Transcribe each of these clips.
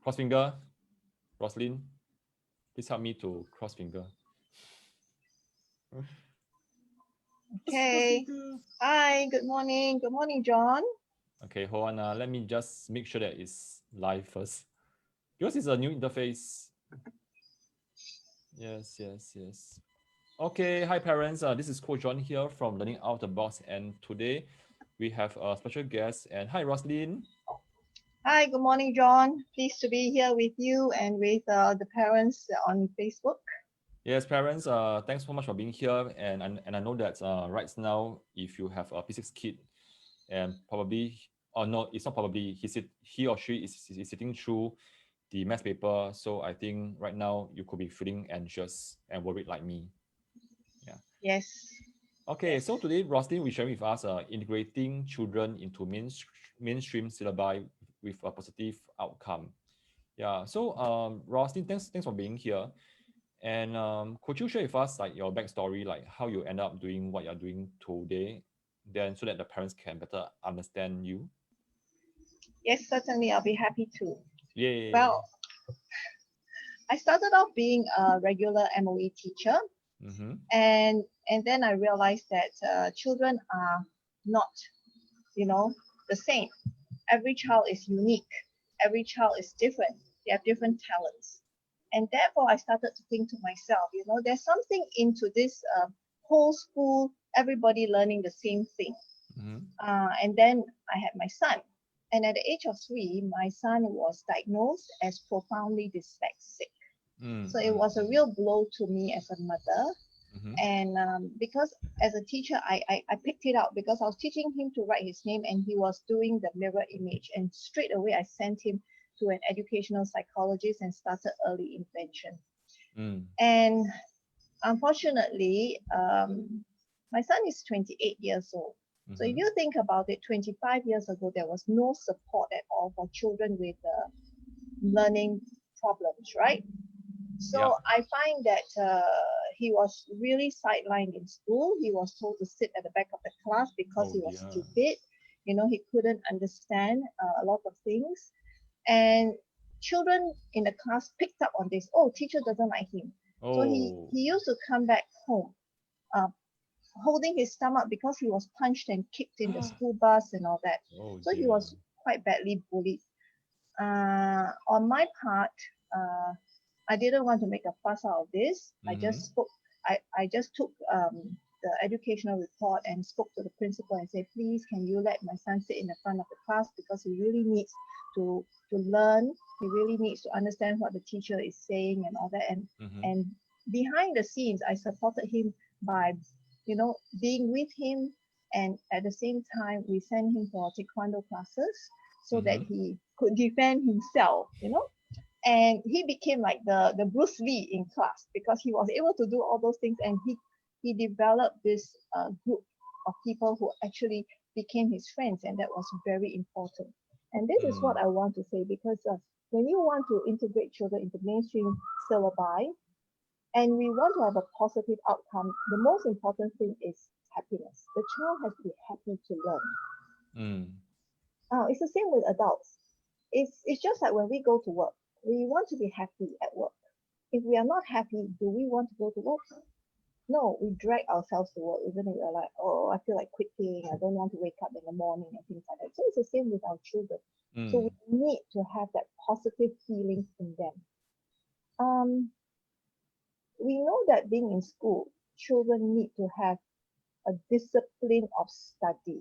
Cross finger. Rosalind, please help me to cross finger. Okay. Hi, good morning. Good morning, John. Okay, hold on. Let me just make sure that it's live first. Because it's a new interface. Yes. Okay, hi parents. This is Coach John here from Learning Out of the Box, and today we have a special guest. And hi, Rosalind. Hi, good morning, John. Pleased to be here with you and with the parents on Facebook. Yes, parents. Thanks so much for being here. And I know that right now, if you have a P6 kid, and probably, or no, it's not probably, he or she is sitting through the math paper. So I think right now you could be feeling anxious and worried like me. Yeah. Yes. Okay, Yes. so today Rosalind will share with us integrating children into mainstream syllabi with a positive outcome. Yeah. So Rosalind, thanks for being here. And could you share with us like your backstory, like how you end up doing what you're doing today, then so that the parents can better understand you? Yes, certainly. I'll be happy to. Yay. Well, I started off being a regular MOE teacher, Mm-hmm. and then I realized that children are not, the same. Every child is unique. Every child is different. They have different talents. And therefore, I started to think to myself, there's something into this whole school, everybody learning the same thing. Mm-hmm. And then I had my son. And at the age of 3, my son was diagnosed as profoundly dyslexic. So it was a real blow to me as a mother. Mm-hmm. And because as a teacher, I picked it out because I was teaching him to write his name and he was doing the mirror image. And straight away, I sent him to an educational psychologist and started early intervention. And unfortunately, my son is 28 years old. So if you think about it, 25 years ago, there was no support at all for children with learning problems, right? So Yep. I find that he was really sidelined in school. He was told to sit at the back of the class because he was stupid. He couldn't understand a lot of things. And children in the class picked up on this. Oh, teacher doesn't like him. So he used to come back home holding his stomach because he was punched and kicked in the school bus and all that. So he was quite badly bullied. On my part, I didn't want to make a fuss out of this. I just took the educational report and spoke to the principal and said, please, can you let my son sit in the front of the class because he really needs to learn. He really needs to understand what the teacher is saying and all that. And behind the scenes, I supported him by, being with him. And at the same time, we sent him for taekwondo classes so that he could defend himself, And he became like the Bruce Lee in class because he was able to do all those things, and he developed this group of people who actually became his friends, and that was very important. And this is what I want to say because when you want to integrate children into mainstream syllabi, and we want to have a positive outcome, the most important thing is happiness. The child has to be happy to learn. It's the same with adults. It's just like when we go to work. We want to be happy at work. If we are not happy, do we want to go to work? No, we drag ourselves to work, even if we're like, oh, I feel like quitting, I don't want to wake up in the morning and things like that. So it's the same with our children. So we need to have that positive feelings in them. We know that being in school, children need to have a discipline of study.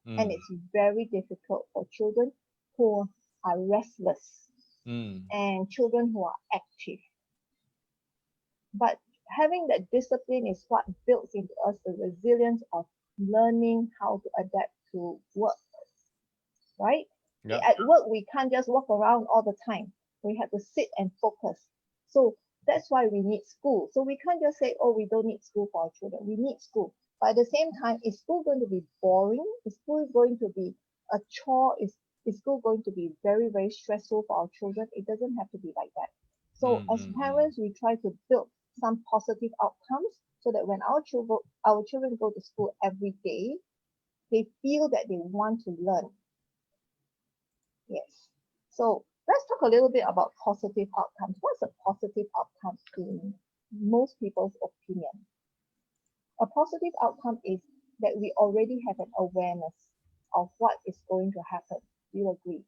And it's very difficult for children who are restless and children who are active. But having that discipline is what builds into us the resilience of learning how to adapt to work, right? Yep. At work, we can't just walk around all the time. We have to sit and focus. So that's why we need school. So we can't just say, oh, we don't need school for our children. We need school. But at the same time, is school going to be boring? Is school going to be a chore? Is school going to be very, very stressful for our children? It doesn't have to be like that. So as parents, we try to build some positive outcomes so that when our children go to school every day, they feel that they want to learn. Yes. So let's let's talk a little bit about positive outcomes. What's a positive outcome in most people's opinion? A positive outcome is that we already have an awareness of what is going to happen. Do you agree?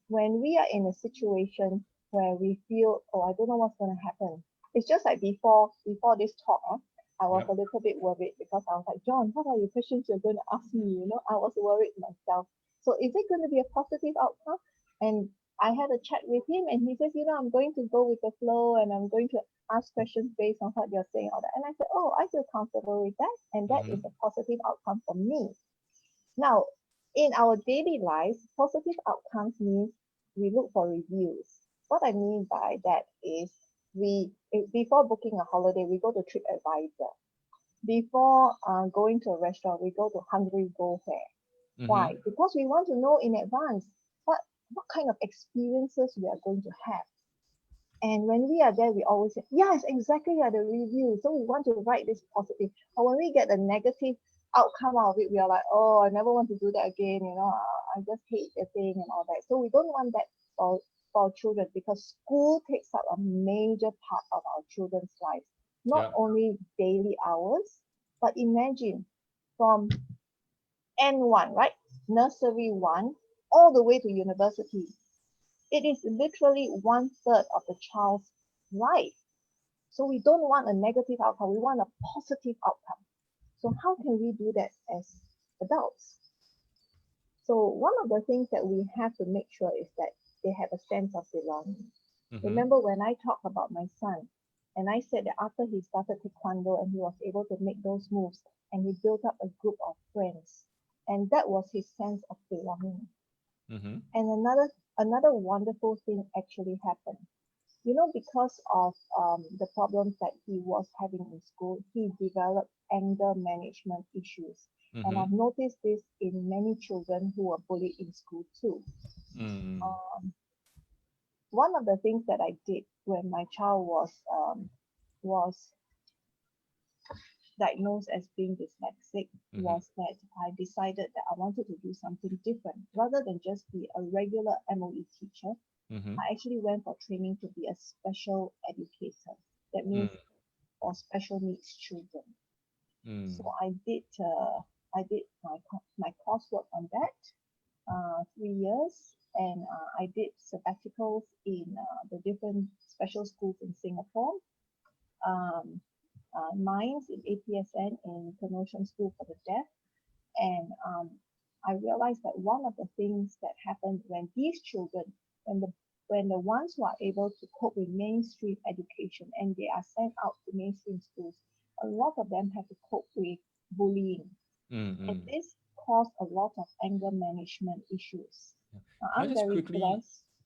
When we are in a situation where we feel, oh, I don't know what's going to happen. It's just like before this talk, I was a little bit worried because I was like, John, what are your questions you're going to ask me? I was worried myself. So is it going to be a positive outcome? And I had a chat with him and he says, I'm going to go with the flow and I'm going to ask questions based on what you're saying, all that. And I said, oh, I feel comfortable with that. And that is a positive outcome for me. Now, in our daily lives, positive outcomes means we look for reviews. What I mean by that is before booking a holiday, we go to TripAdvisor. Before going to a restaurant, we go to Hungry Go Fair. Why? Because we want to know in advance what kind of experiences we are going to have. And when we are there, we always say, yes, exactly, the review. So we want to write this positive. Or when we get a negative outcome out of it, we are like, oh, I never want to do that again. I just hate the thing and all that. So we don't want that for our children because school takes up a major part of our children's lives. Not only daily hours, but imagine from N1, right? Nursery 1, all the way to university. It is literally 1/3 of the child's life. So we don't want a negative outcome. We want a positive outcome. So how can we do that as adults? So one of the things that we have to make sure is that they have a sense of belonging. Remember when I talked about my son, and I said that after he started taekwondo and he was able to make those moves and he built up a group of friends, and that was his sense of belonging. And another wonderful thing actually happened. Because of the problems that he was having in school, he developed anger management issues. And I've noticed this in many children who were bullied in school too. One of the things that I did when my child was diagnosed as being dyslexic was that I decided that I wanted to do something different. Rather than just be a regular MOE teacher, I actually went for training to be a special educator. That means for special needs children. So I did my coursework on that 3 years, and I did sabbaticals in the different special schools in Singapore. Mines in APSN in Kenosha School for the Deaf, and I realized that one of the things that happened when these children, when the ones who are able to cope with mainstream education and they are sent out to mainstream schools, a lot of them have to cope with bullying. And this caused a lot of anger management issues. Can I just quickly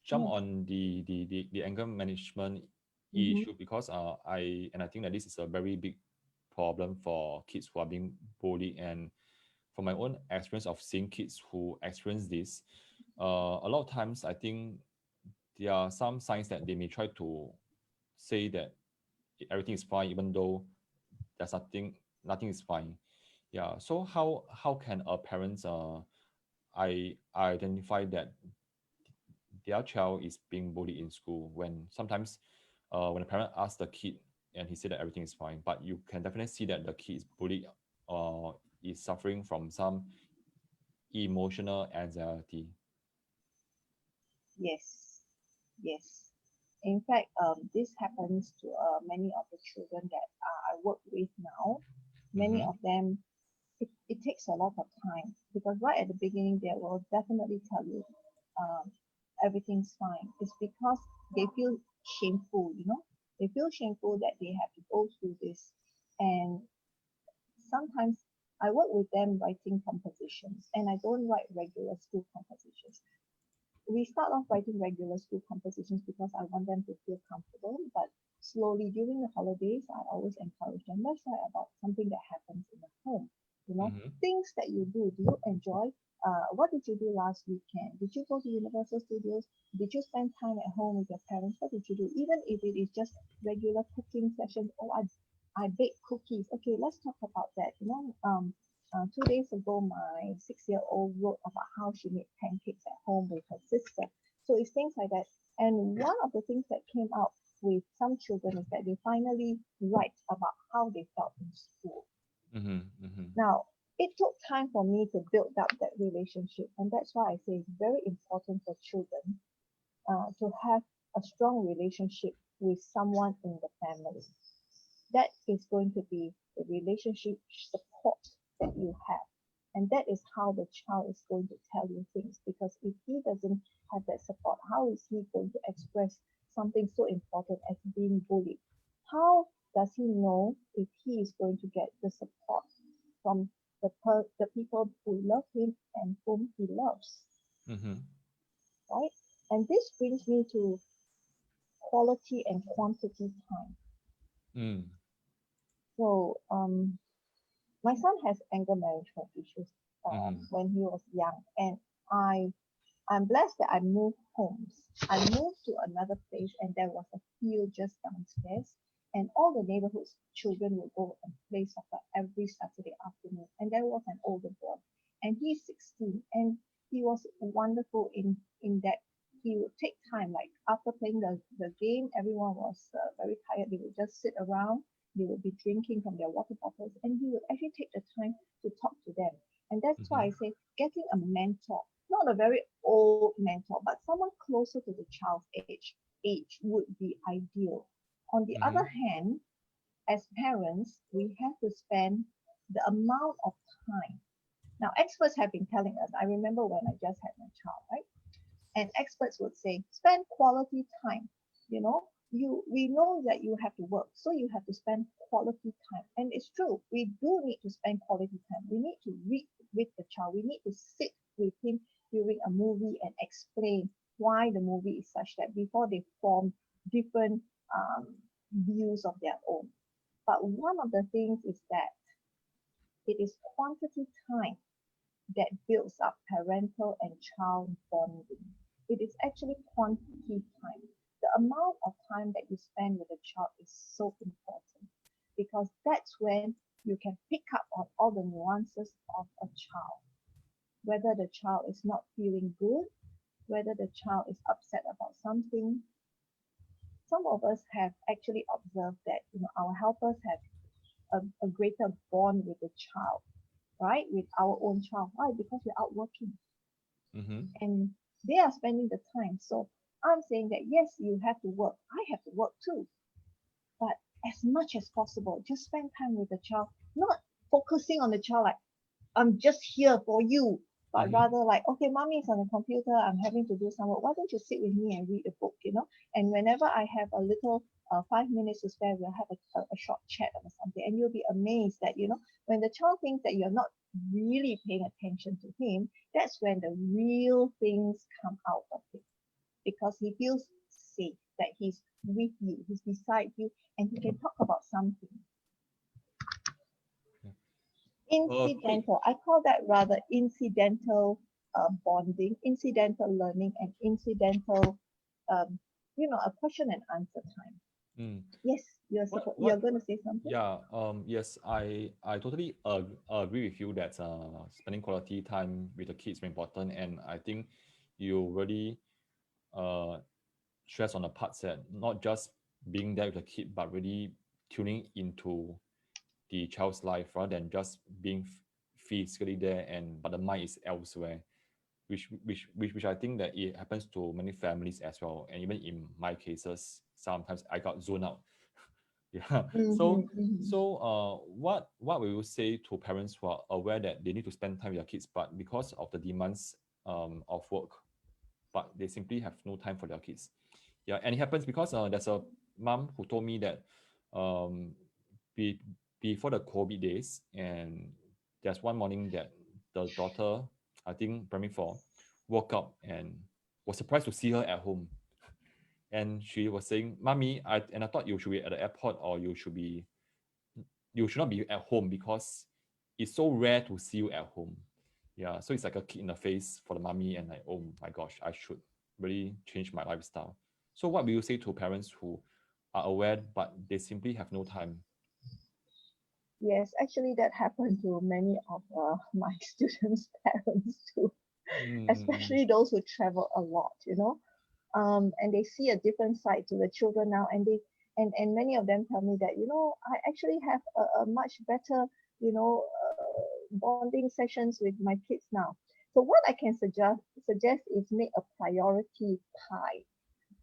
jump on the anger management issue, because I think that this is a very big problem for kids who are being bullied, and from my own experience of seeing kids who experience this, a lot of times I think there are some signs that they may try to say that everything is fine even though there's nothing is fine. So how can a parents I identify that their child is being bullied in school, when sometimes when a parent asks the kid and he said that everything is fine, but you can definitely see that the kid is bullied or is suffering from some emotional anxiety. Yes. In fact, this happens to many of the children that I work with now. Many of them, it takes a lot of time, because right at the beginning they will definitely tell you everything's fine. It's because they feel shameful, they feel shameful that they have to go through this. And sometimes I work with them writing compositions, and I don't write regular school compositions. We start off writing regular school compositions because I want them to feel comfortable, but slowly during the holidays, I always encourage them, let's write about something that happens in the home. Things that you do. Do you enjoy? What did you do last weekend? Did you go to Universal Studios? Did you spend time at home with your parents? What did you do? Even if it is just regular cooking sessions, I bake cookies. Okay, let's talk about that. 2 days ago, my 6-year-old wrote about how she made pancakes at home with her sister. So it's things like that. And one of the things that came out with some children is that they finally write about how they felt in school. Now, it took time for me to build up that relationship, and that's why I say it's very important for children to have a strong relationship with someone in the family. That is going to be the relationship support that you have. And that is how the child is going to tell you things. Because if he doesn't have that support, how is he going to express something so important as being bullied? How does he know if he is going to get the support from the people who love him and whom he loves? Right? And this brings me to quality and quantity time. So my son has anger management issues when he was young, and I'm blessed that I moved homes. I moved to another place, and there was a field just downstairs, and all the neighborhood's children would go and play soccer every Saturday afternoon. And there was an older boy, and he's 16, and he was wonderful in that he would take time, like after playing the game, everyone was very tired. They would just sit around. They would be drinking from their water bottles, and he would actually take the time to talk to them. And that's why I say getting a mentor, not a very old mentor, but someone closer to the child's age would be ideal. On the other hand, as parents, we have to spend the amount of time. Now, experts have been telling us, I remember when I just had my child, right? And experts would say, spend quality time. You know, we know that you have to work, so you have to spend quality time. And it's true, we do need to spend quality time. We need to read with the child. We need to sit with him during a movie and explain why the movie is such that before they form different views of their own. But one of the things is that it is quantity time that builds up parental and child bonding. It is actually quantity time. The amount of time that you spend with a child is so important because that's when you can pick up on all the nuances of a child. Whether the child is not feeling good, whether the child is upset about something. Some of us have actually observed that our helpers have a greater bond with the child, right? With our own child. Why? Because we're out working. And they are spending the time. So I'm saying that yes, you have to work. I have to work too. But as much as possible, just spend time with the child, not focusing on the child like, I'm just here for you, but rather like, okay, mommy's on the computer, I'm having to do some work. Why don't you sit with me and read a book, And whenever I have a little 5 minutes to spare, we'll have a short chat or something. And you'll be amazed that, when the child thinks that you're not really paying attention to him, that's when the real things come out of him. Because he feels safe, that he's with you, he's beside you, and he can talk about something. Incidental, I call that rather incidental bonding, incidental learning, and incidental, a question and answer time. Yes, you're going to say something? Yeah, yes, I totally agree with you that spending quality time with the kids is very important, and I think you really stress on the parts that not just being there with the kid, but really tuning into the child's life rather than just being physically there but the mind is elsewhere, which I think that it happens to many families as well, and even in my cases sometimes I got zoned out. Yeah. So what will you say to parents who are aware that they need to spend time with their kids, but because of the demands of work, but they simply have no time for their kids? Yeah, and it happens because there's a mom who told me that before the COVID days, and there's one morning that the daughter, I think primary 4, woke up and was surprised to see her at home. And she was saying, "Mommy, I thought you should be at the airport, or you should not be at home because it's so rare to see you at home." Yeah, so it's like a kick in the face for the mommy, and like, oh my gosh, I should really change my lifestyle. So what will you say to parents who are aware but they simply have no time? Yes, actually that happened to many of my students' parents too, especially those who travel a lot, and they see a different side to the children now, and many of them tell me that, I actually have a much better, bonding sessions with my kids now. So what I can suggest is make a priority pie.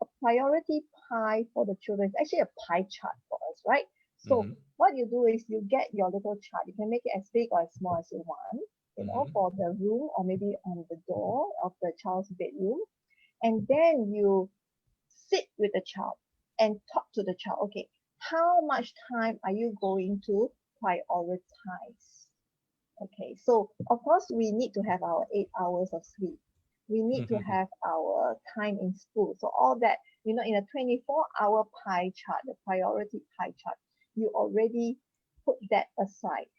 A priority pie for the children is actually a pie chart for us, right? So Mm-hmm. what you do is you get your little chart. You can make it as big or as small as you want, Mm-hmm. for the room or maybe on the door of the child's bedroom. And then you sit with the child and talk to the child. Okay, how much time are you going to prioritize? Okay, so of course we need to have our 8 hours of sleep. We need to have our time in school. So all that, in a 24-hour pie chart, the priority pie chart, you already put that aside.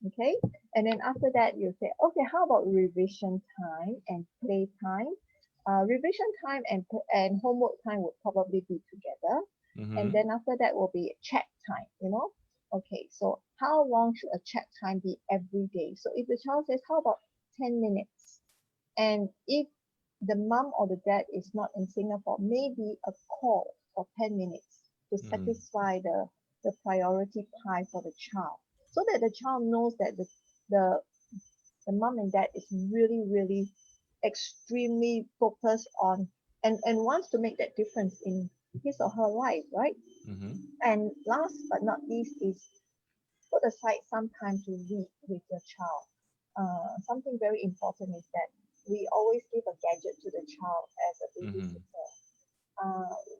Okay, and then after that you say, okay, how about revision time and play time? Revision time and homework time would probably be together. And Mm-hmm. then after that will be check time, Okay, so how long should a check time be every day? So if the child says, how about 10 minutes? And if the mom or the dad is not in Singapore, maybe a call for 10 minutes to Mm-hmm. satisfy the priority pie for the child. So that the child knows that the, the mom and dad is really, really extremely focused on and wants to make that difference in his or her life, right? Mm-hmm. And last but not least is put aside some time to read with your child. Something very important is that we always give a gadget to the child as a Mm-hmm. babysitter.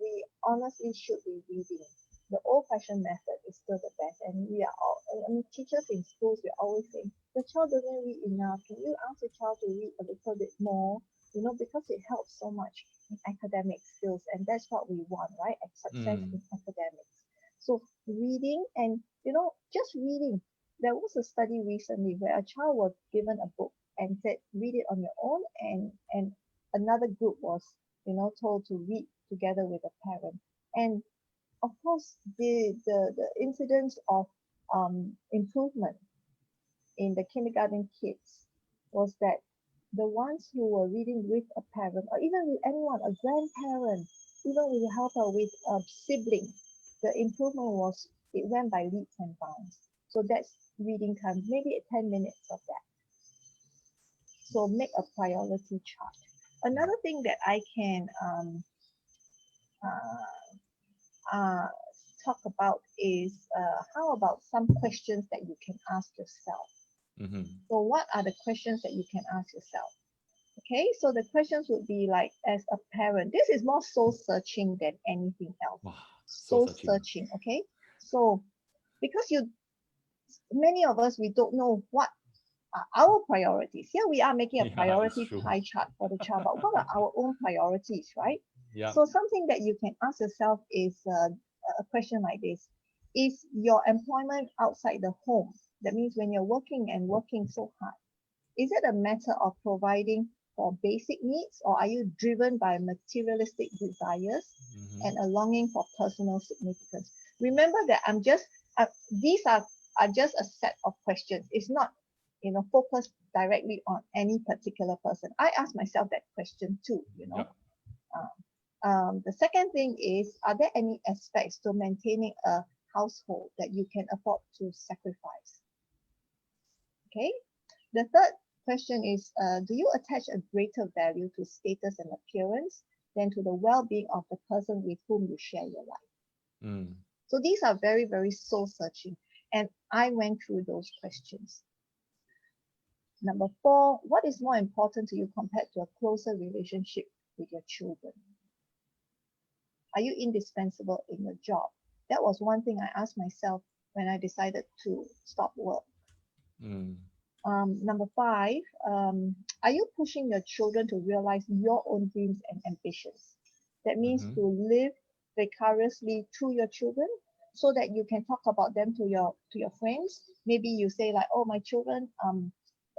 We honestly should be reading. The old-fashioned method is still the best, and we are all. I mean, teachers in schools, we're always saying the child doesn't read enough. Can you ask the child to read a little bit more? Because it helps so much in academic skills, and that's what we want, right? And success Mm. in academics. So reading and just reading. There was a study recently where a child was given a book and said, read it on your own, and another group was told to read together with a parent. And of course, the incidence of improvement in the kindergarten kids was that the ones who were reading with a parent or even with anyone, a grandparent, even with a helper, with a sibling, the improvement was, it went by leaps and bounds. So that's reading time, maybe 10 minutes of that. So make a priority chart. Another thing that I can uh, uh, talk about is how about some questions that you can ask yourself. Mm-hmm. So what are the questions that you can ask yourself? Okay, so the questions would be like, as a parent, this is more soul searching than anything else. Wow. So Soul searching. searching, okay? So because many of us, we don't know what are our priorities. Here we are making a Yeah, it's priority true. pie chart for the child, but what are our own priorities, right? Yeah. So something that you can ask yourself is a question like this. Is your employment outside the home? That means when you're working and working so hard, is it a matter of providing for basic needs, or are you driven by materialistic desires Mm-hmm. and a longing for personal significance? Remember that these are just a set of questions. It's not, focused directly on any particular person. I ask myself that question too. Yeah. The second thing is, are there any aspects to maintaining a household that you can afford to sacrifice? Okay. The third question is, do you attach a greater value to status and appearance than to the well-being of the person with whom you share your life? Mm. So these are very, very soul searching. And I went through those questions. Number four, what is more important to you compared to a closer relationship with your children? Are you indispensable in your job? That was one thing I asked myself when I decided to stop work. Mm. Number five, are you pushing your children to realize your own dreams and ambitions? That means Mm-hmm. to live vicariously through your children so that you can talk about them to your friends. Maybe you say like, oh, my children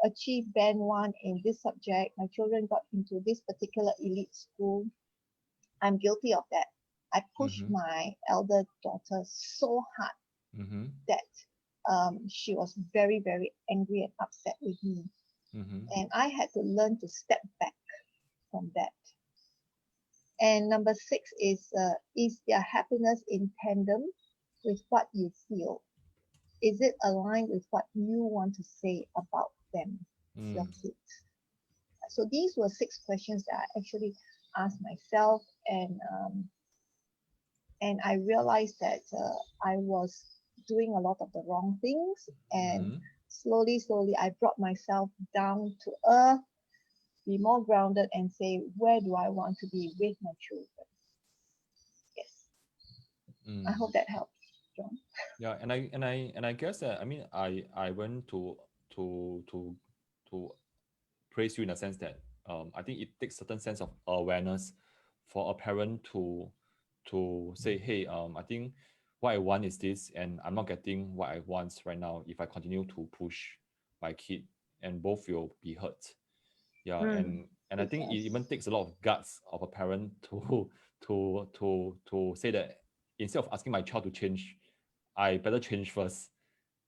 achieved band one in this subject. My children got into this particular elite school. I'm guilty of that. I pushed Mm-hmm. my elder daughter so hard Mm-hmm. that she was very, very angry and upset with me. Mm-hmm. And I had to learn to step back from that. And number 6 is their happiness in tandem with what you feel? Is it aligned with what you want to say about them, your kids? So these were 6 questions that I actually asked myself, and I realized that I was doing a lot of the wrong things, and slowly I brought myself down to earth, be more grounded, and say, where do I want to be with my children? Yes. I hope that helps, John. Yeah, and I guess that, I mean, I went to to praise you in a sense that I think it takes certain sense of awareness for a parent to say, hey, I think what I want is this, and I'm not getting what I want right now. If I continue to push my kid, and both will be hurt. Yeah, and I think it even takes a lot of guts of a parent to say that instead of asking my child to change, I better change first.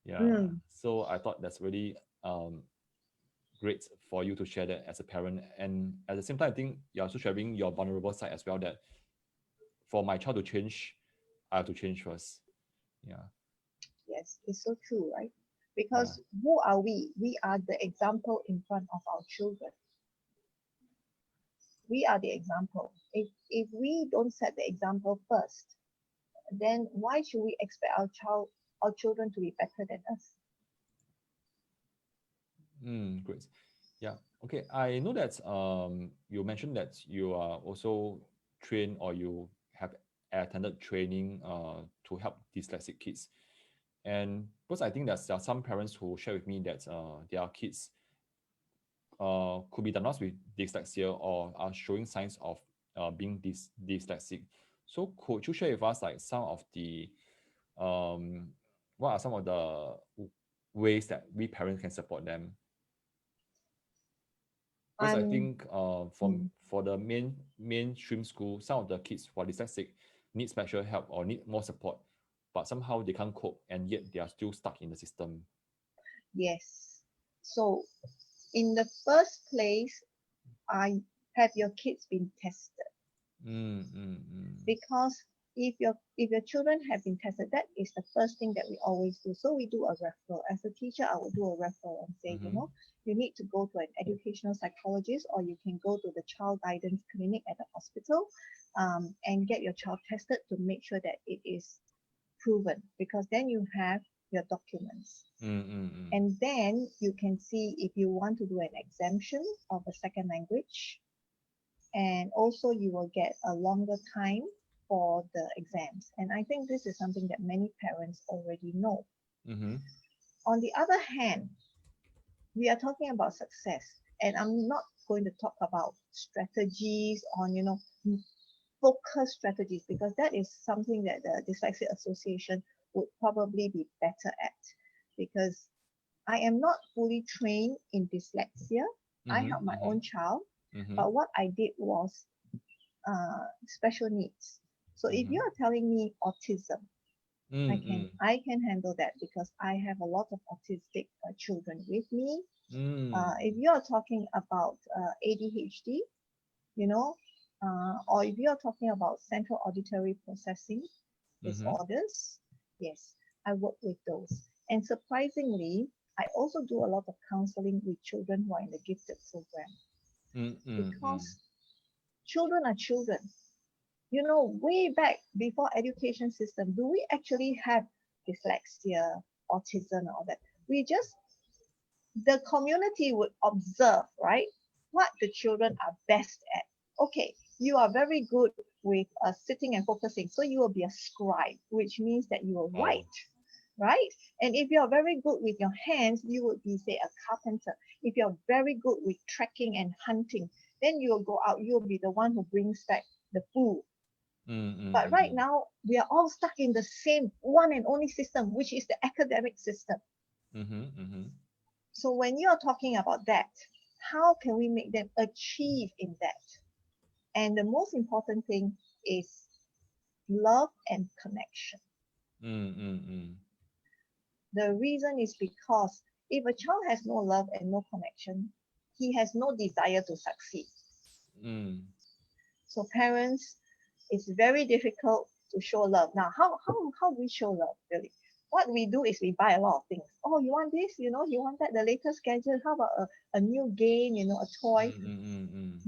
Yeah. So I thought that's really great for you to share that as a parent. And at the same time, I think you're also sharing your vulnerable side as well, that for my child to change, I have to change first. Yeah. Yes, it's so true, right? Because who are we? We are the example in front of our children. We are the example. If we don't set the example first, then why should we expect our children to be better than us? Great. Yeah. Okay. I know that you mentioned that you are also trained, or you have attended training to help dyslexic kids. And because I think that there are some parents who share with me that their kids could be diagnosed with dyslexia or are showing signs of being dyslexic. So could you share with us like some of the what are some of the ways that we parents can support them? Because I think for the mainstream school, some of the kids who are dyslexic need special help or need more support, but somehow they can't cope, and yet they are still stuck in the system. Yes. So in the first place, have your kids been tested? Because if your children have been tested, that is the first thing that we always do. So we do a referral. As a teacher, I will do a referral and say, you need to go to an educational psychologist, or you can go to the child guidance clinic at the hospital, and get your child tested to make sure that it is proven, because then you have your documents. And then you can see if you want to do an exemption of a second language, and also you will get a longer time for the exams. And I think this is something that many parents already know. On the other hand, we are talking about success, and I'm not going to talk about strategies on, focus strategies, because that is something that the Dyslexia Association would probably be better at, because I am not fully trained in dyslexia. I have my own child, but what I did was special needs. So if you are telling me autism, I can handle that, because I have a lot of autistic children with me. If you are talking about ADHD, or if you are talking about central auditory processing disorders, yes, I work with those. And surprisingly, I also do a lot of counseling with children who are in the gifted program, because children are children. Way back before education system, do we actually have dyslexia, autism, and all that? The community would observe, right, what the children are best at. Okay, you are very good with sitting and focusing, so you will be a scribe, which means that you will write, right? And if you're very good with your hands, you would be, say, a carpenter. If you're very good with trekking and hunting, then you'll go out, you'll be the one who brings back the food. But right now, we are all stuck in the same one and only system, which is the academic system. So when you are talking about that, how can we make them achieve in that? And the most important thing is love and connection. The reason is because if a child has no love and no connection, he has no desire to succeed. So parents, it's very difficult to show love. Now, how we show love really? What we do is we buy a lot of things. Oh, you want this? You want that, the latest gadget? How about a new game? A toy?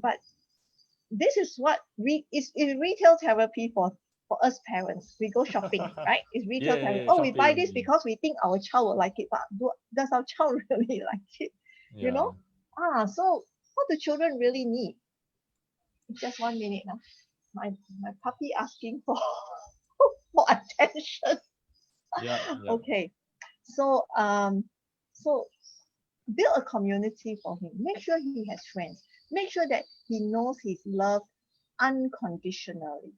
But this is what is retail therapy for us parents. We go shopping, right? It's retail therapy. Oh, we buy this shopping. because we think our child will like it, but does our child really like it? Yeah. So what do children really need? Just 1 minute now. My puppy asking for for attention. Yeah. Okay. So build a community for him. Make sure he has friends. Make sure that he knows he's loved unconditionally.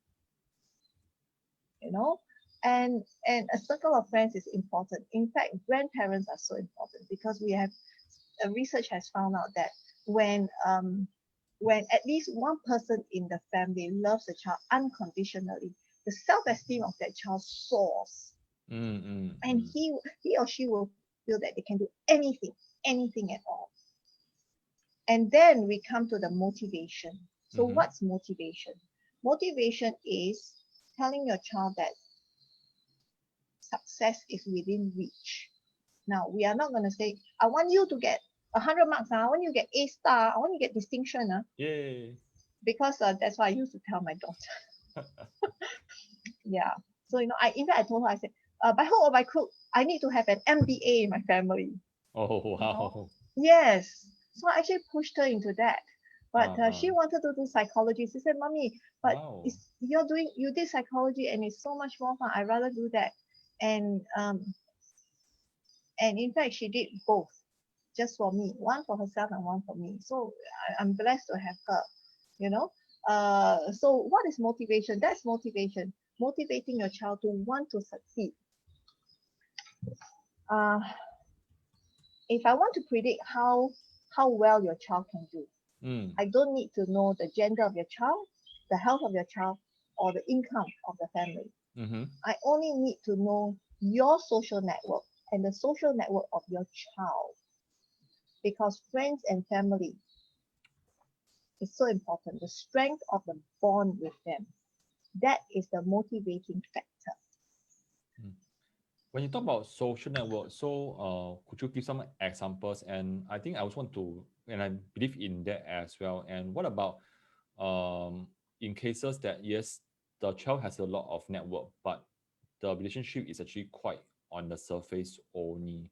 And a circle of friends is important. In fact, grandparents are so important because research has found out that when at least one person in the family loves a child unconditionally, the self-esteem of that child soars. And he or she will feel that they can do anything at all. And then we come to the motivation. So what's motivation? Motivation is telling your child that success is within reach. Now, we are not going to say, I want you to get 100 marks. I want you to get A star. I want you to get distinction. Yay. Because that's what I used to tell my daughter. Yeah. So, in fact, I told her, I said, by hook or by crook, I need to have an MBA in my family. Oh, wow. Yes. So I actually pushed her into that. But she Uh-huh. wanted to do psychology. She said, Mommy, but Wow. you did psychology and it's so much more fun. I'd rather do that. And in fact, she did both, just for me, one for herself and one for me. So I'm blessed to have her, So what is motivation? That's motivation. Motivating your child to want to succeed. If I want to predict how well your child can do, I don't need to know the gender of your child, the health of your child, or the income of the family. I only need to know your social network and the social network of your child, because friends and family is so important. The strength of the bond with them, that is the motivating factor. When you talk about social network, so could you give some examples? And I think I also want to, and I believe in that as well. And what about in cases that, yes, the child has a lot of network, but the relationship is actually quite on the surface only.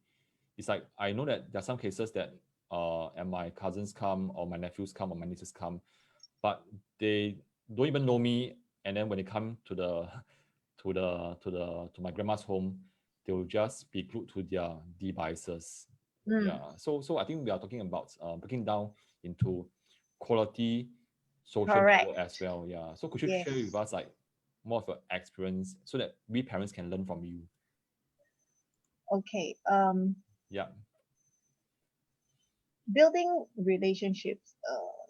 It's like, I know that there are some cases that and my cousins come, or my nephews come, or my nieces come, but they don't even know me. And then when they come to my grandma's home, they will just be glued to their devices. Yeah. So I think we are talking about breaking down into quality social network Correct. as well. Yeah. So could you Yes. share with us like more of your experience so that we parents can learn from you? Okay. Yeah. Building relationships.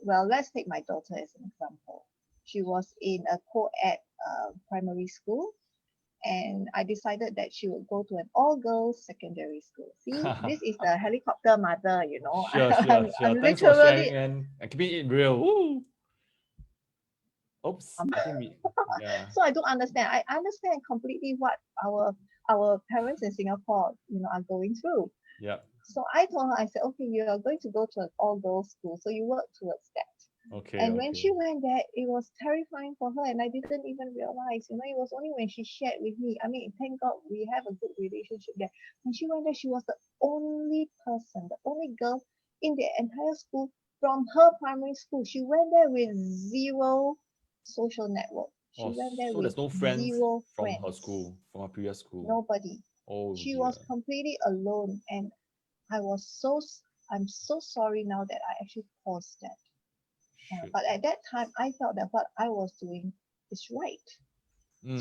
Well, let's take my daughter as an example. She was in a co-ed primary school, and I decided that she would go to an all-girls secondary school. See, this is the helicopter mother, Sure. I'm Thanks for sharing literally. and keeping it real. Woo! Oops. I think we. Yeah. So I don't understand. I understand completely what our parents in Singapore, are going through. Yeah. So I told her, I said, okay, you are going to go to an all-girls school, so you work towards that. Okay. And when she went there, it was terrifying for her, and I didn't even realize. It was only when she shared with me. I mean, thank God we have a good relationship there. When she went there, she was the only person, the only girl in the entire school from her primary school. She went there with zero social network. She went there So with there's no friends zero from her friends. school, from her previous school. Nobody. Oh She dear. was completely alone, and I'm so sorry now that I actually caused that. But at that time, I felt that what I was doing is right.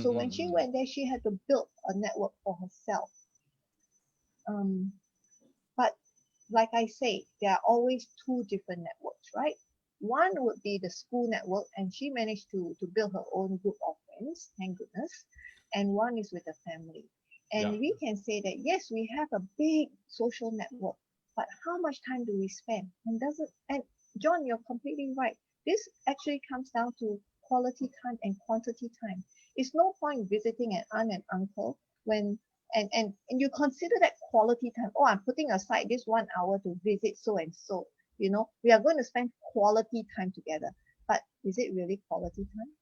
So when she went there, she had to build a network for herself. But like I say, there are always two different networks, right? One would be the school network, and she managed to build her own group of friends, thank goodness. And one is with the family. And Yeah. we can say that, yes, we have a big social network, but how much time do we spend? And John, you're completely right. This actually comes down to quality time and quantity time. It's no point visiting an aunt and uncle when and you consider that quality time. Oh, I'm putting aside this 1 hour to visit so and so. You know, we are going to spend quality time together. But is it really quality time?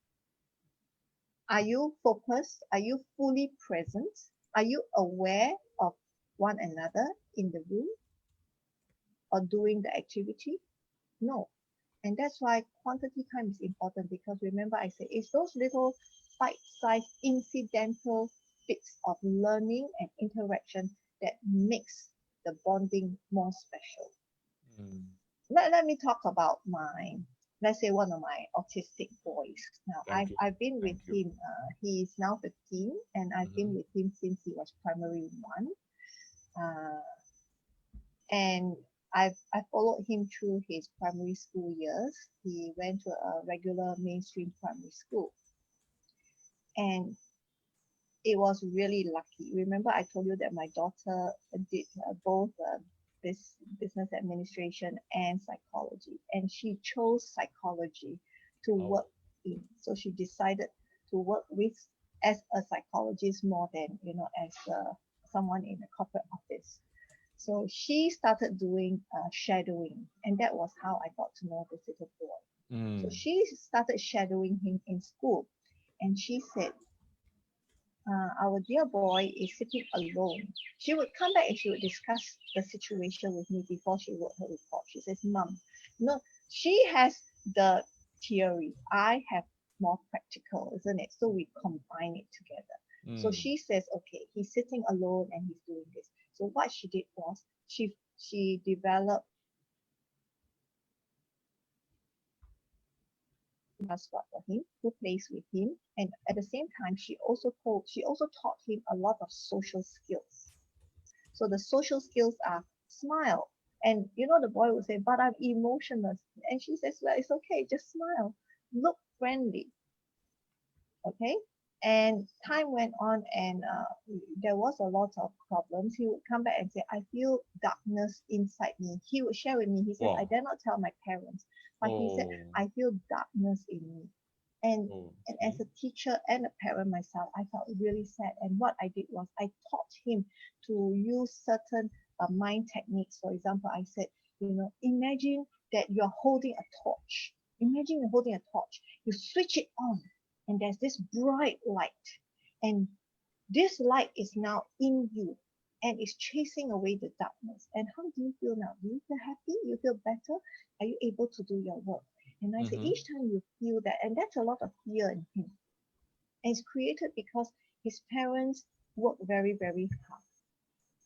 Are you focused? Are you fully present? Are you aware of one another in the room or doing the activity? No. And that's why quantity time is important, because remember I said it's those little bite-sized incidental bits of learning and interaction that makes the bonding more special. Mm. Let me talk about let's say one of my autistic boys. Now, Thank you. I've been with Thank you. him. He is now 15, and I've been with him since he was primary one. Uh, and I followed him through his primary school years. He went to a regular mainstream primary school, and it was really lucky. Remember, I told you that my daughter did both this business administration and psychology, and she chose psychology to Oh. work in. So she decided to work with as a psychologist more than as someone in a corporate office. So she started doing shadowing, and that was how I got to know this little boy. So she started shadowing him in school, and she said, our dear boy is sitting alone. She would come back and she would discuss the situation with me before she wrote her report. She says, Mom, no, she has the theory. I have more practical, isn't it? So we combine it together. So she says, okay, he's sitting alone and he's doing this. So what she did was she developed mascot for him, who plays with him, and at the same time she also taught him a lot of social skills. So the social skills are smile, and the boy would say, but I'm emotionless, and she says, well, it's okay, just smile, look friendly. Okay. And time went on, and there was a lot of problems. He would come back and say, I feel darkness inside me. He would share with me. He says, I dare not tell my parents, but he said, I feel darkness in me. And as a teacher and a parent myself, I felt really sad. And what I did was I taught him to use certain mind techniques. For example, I said, imagine that you're holding a torch. Imagine you're holding a torch. You switch it on, and there's this bright light, and this light is now in you and is chasing away the darkness. And how do you feel now? Do you feel happy? You feel better? Are you able to do your work? And I say, each time you feel that, and that's a lot of fear in him, and it's created because his parents work very, very hard,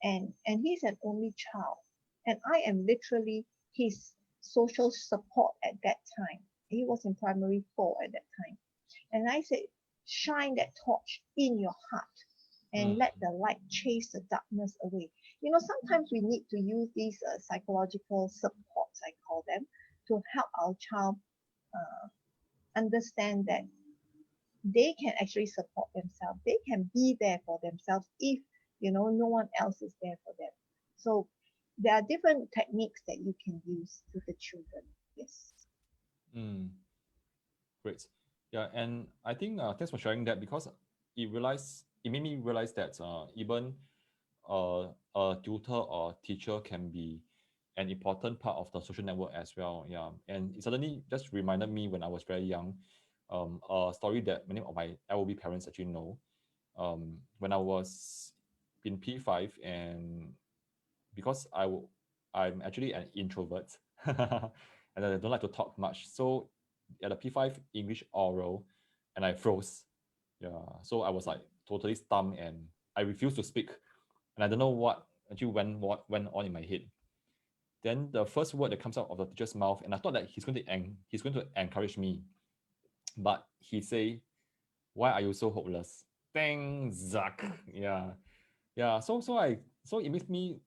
and he's an only child, and I am literally his social support at that time. He was in primary 4 at that time. And I said, shine that torch in your heart and let the light chase the darkness away. Sometimes we need to use these psychological supports, I call them, to help our child understand that they can actually support themselves. They can be there for themselves if, no one else is there for them. So there are different techniques that you can use with the children. Yes. Great. Yeah, and I think thanks for sharing that, because it made me realize that even a tutor or teacher can be an important part of the social network as well. Yeah, and it suddenly just reminded me when I was very young, a story that many of my LOB parents actually know. When I was in P5, and because I'm actually an introvert and I don't like to talk much, so at the P5 English oral, and I froze. Yeah, so I was like totally stumped, and I refused to speak, and I don't know what actually what went on in my head. Then the first word that comes out of the teacher's mouth, and I thought that he's going to encourage me, but he say, "Why are you so hopeless?" Bang, Zuck. Yeah, yeah. So it makes me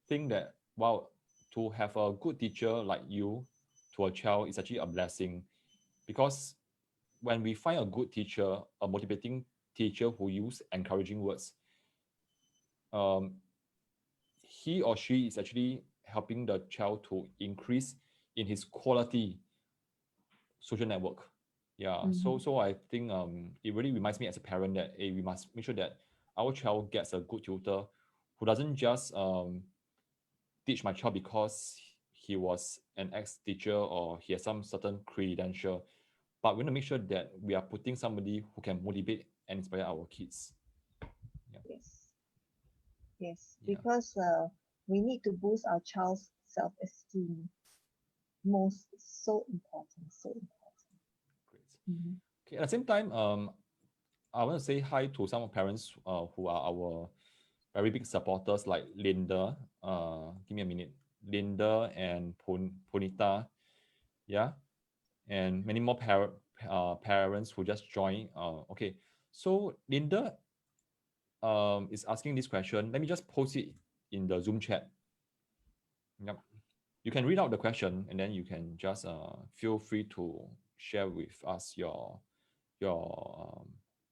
think that, wow, to have a good teacher like you to a child is actually a blessing, because when we find a good teacher, a motivating teacher who use encouraging words, um, he or she is actually helping the child to increase in his quality social network. Yeah, so I think it really reminds me as a parent that we must make sure that our child gets a good tutor who doesn't just teach my child because he was an ex-teacher or he has some certain credential, but we want to make sure that we are putting somebody who can motivate and inspire our kids. Yes. Yes, Yeah. because we need to boost our child's self-esteem. Most so important, so important. Great. Okay. At the same time, I want to say hi to some parents who are our very big supporters, like Linda. Give me a minute. Linda and Punita. Yeah. And many more parents who just joined. Okay. So Linda is asking this question. Let me just post it in the Zoom chat. Yep. You can read out the question and then you can just feel free to share with us your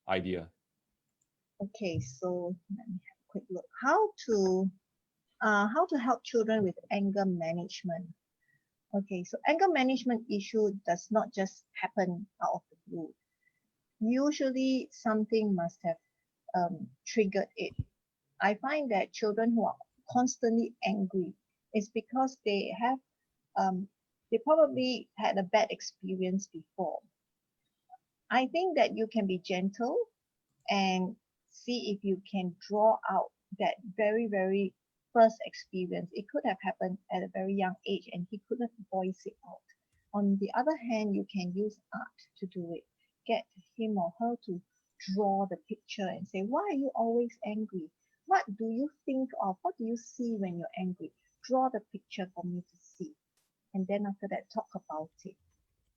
idea. Okay, so let me have a quick look. How to help children with anger management. Okay, so anger management issue does not just happen out of the blue. Usually something must have triggered it. I find that children who are constantly angry is because they probably had a bad experience before. I think that you can be gentle and see if you can draw out that very, very first experience. It could have happened at a very young age and he couldn't voice it out. On the other hand, you can use art to do it. Get him or her to draw the picture and say, why are you always angry? What do you think of? What do you see when you're angry? Draw the picture for me to see. And then after that, talk about it.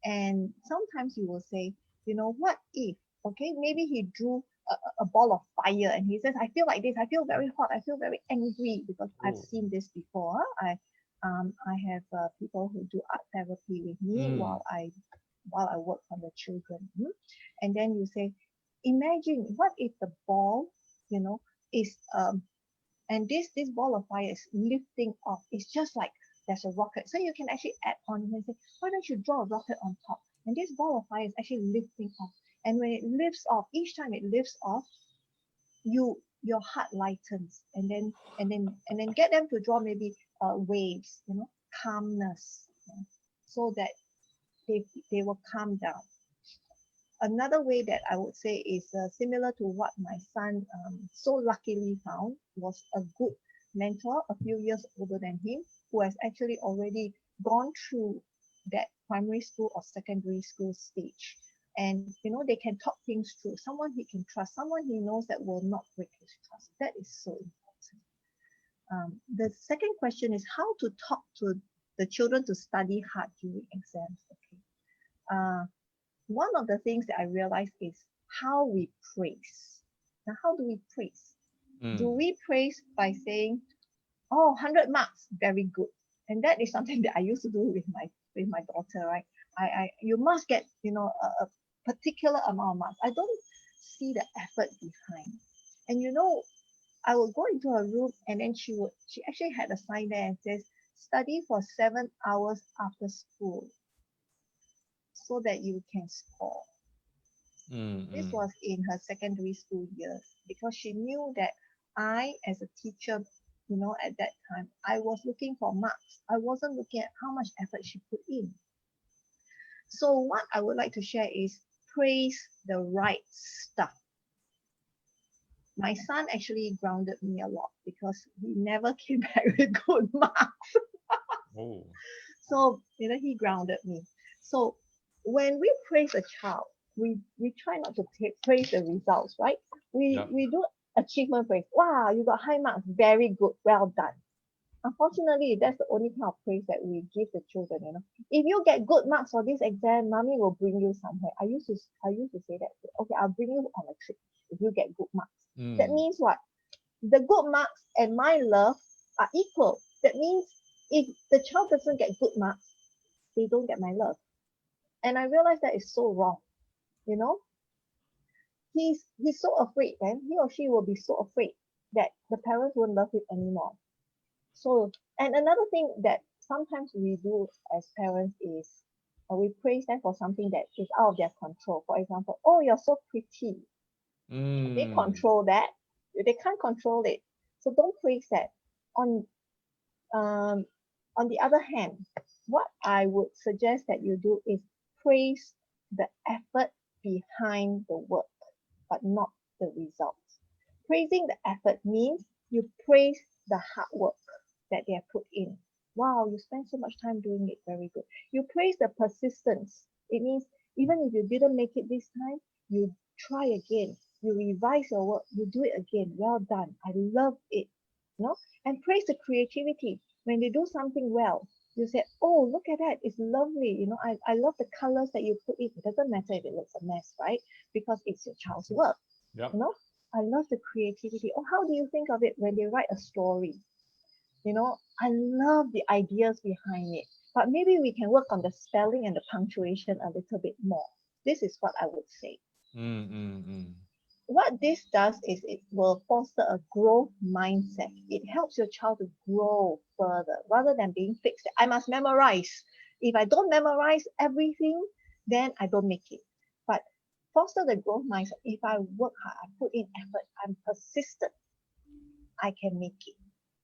And sometimes you will say, what if, okay, maybe he drew a ball of fire and he says, I feel like this, I feel very hot, I feel very angry because I've seen this before. I have people who do art therapy with me while I work on the children. And then you say, imagine what if the ball, is and this ball of fire is lifting off. It's just like there's a rocket. So you can actually add on and say, why don't you draw a rocket on top? And this ball of fire is actually lifting off. And when it lifts off, each time it lifts off, your heart lightens. And then get them to draw maybe waves, calmness, so that they will calm down. Another way that I would say is similar to what my son so luckily found was a good mentor a few years older than him, who has actually already gone through that primary school or secondary school stage. And they can talk things through. Someone he can trust, someone he knows that will not break his trust. That is so important. The second question is how to talk to the children to study hard during exams. Okay. One of the things that I realized is how we praise. Now, how do we praise? Do we praise by saying, oh, 100 marks, very good? And that is something that I used to do with my daughter, right? You must get, a particular amount of marks. I don't see the effort behind. And I would go into her room and then she actually had a sign there and says, study for 7 hours after school, so that you can score. This was in her secondary school years because she knew that I, as a teacher, at that time, I was looking for marks. I wasn't looking at how much effort she put in. So what I would like to share is praise the right stuff. My son actually grounded me a lot because he never came back with good marks. So, he grounded me. So when we praise a child, we try not to praise the results, right? We do achievement praise. Wow, you got high marks, very good, well done. Unfortunately, that's the only kind of praise that we give the children. If you get good marks for this exam, mommy will bring you somewhere. I used to say that. Okay, I'll bring you on a trip if you get good marks. That means what? The good marks and my love are equal. That means if the child doesn't get good marks, they don't get my love. And I realized that is so wrong. He's so afraid, then he or she will be so afraid that the parents won't love him anymore. So, and another thing that sometimes we do as parents is or we praise them for something that is out of their control. For example, oh, you're so pretty. They control that. They can't control it. So don't praise that. On the other hand, what I would suggest that you do is praise the effort behind the work, but not the results. Praising the effort means you praise the hard work that they have put in. Wow, you spent so much time doing it, very good. You praise the persistence. It means even if you didn't make it this time, you try again, you revise your work, you do it again. Well done. I love it. And praise the creativity. When they do something well, you say, oh, look at that, it's lovely. I love the colors that you put in. It doesn't matter if it looks a mess, right? Because it's your child's work. Yep. I love the creativity. Oh, how do you think of it when they write a story? I love the ideas behind it. But maybe we can work on the spelling and the punctuation a little bit more. This is what I would say. What this does is it will foster a growth mindset. It helps your child to grow further rather than being fixed. I must memorize. If I don't memorize everything, then I don't make it. But foster the growth mindset. If I work hard, I put in effort, I'm persistent, I can make it.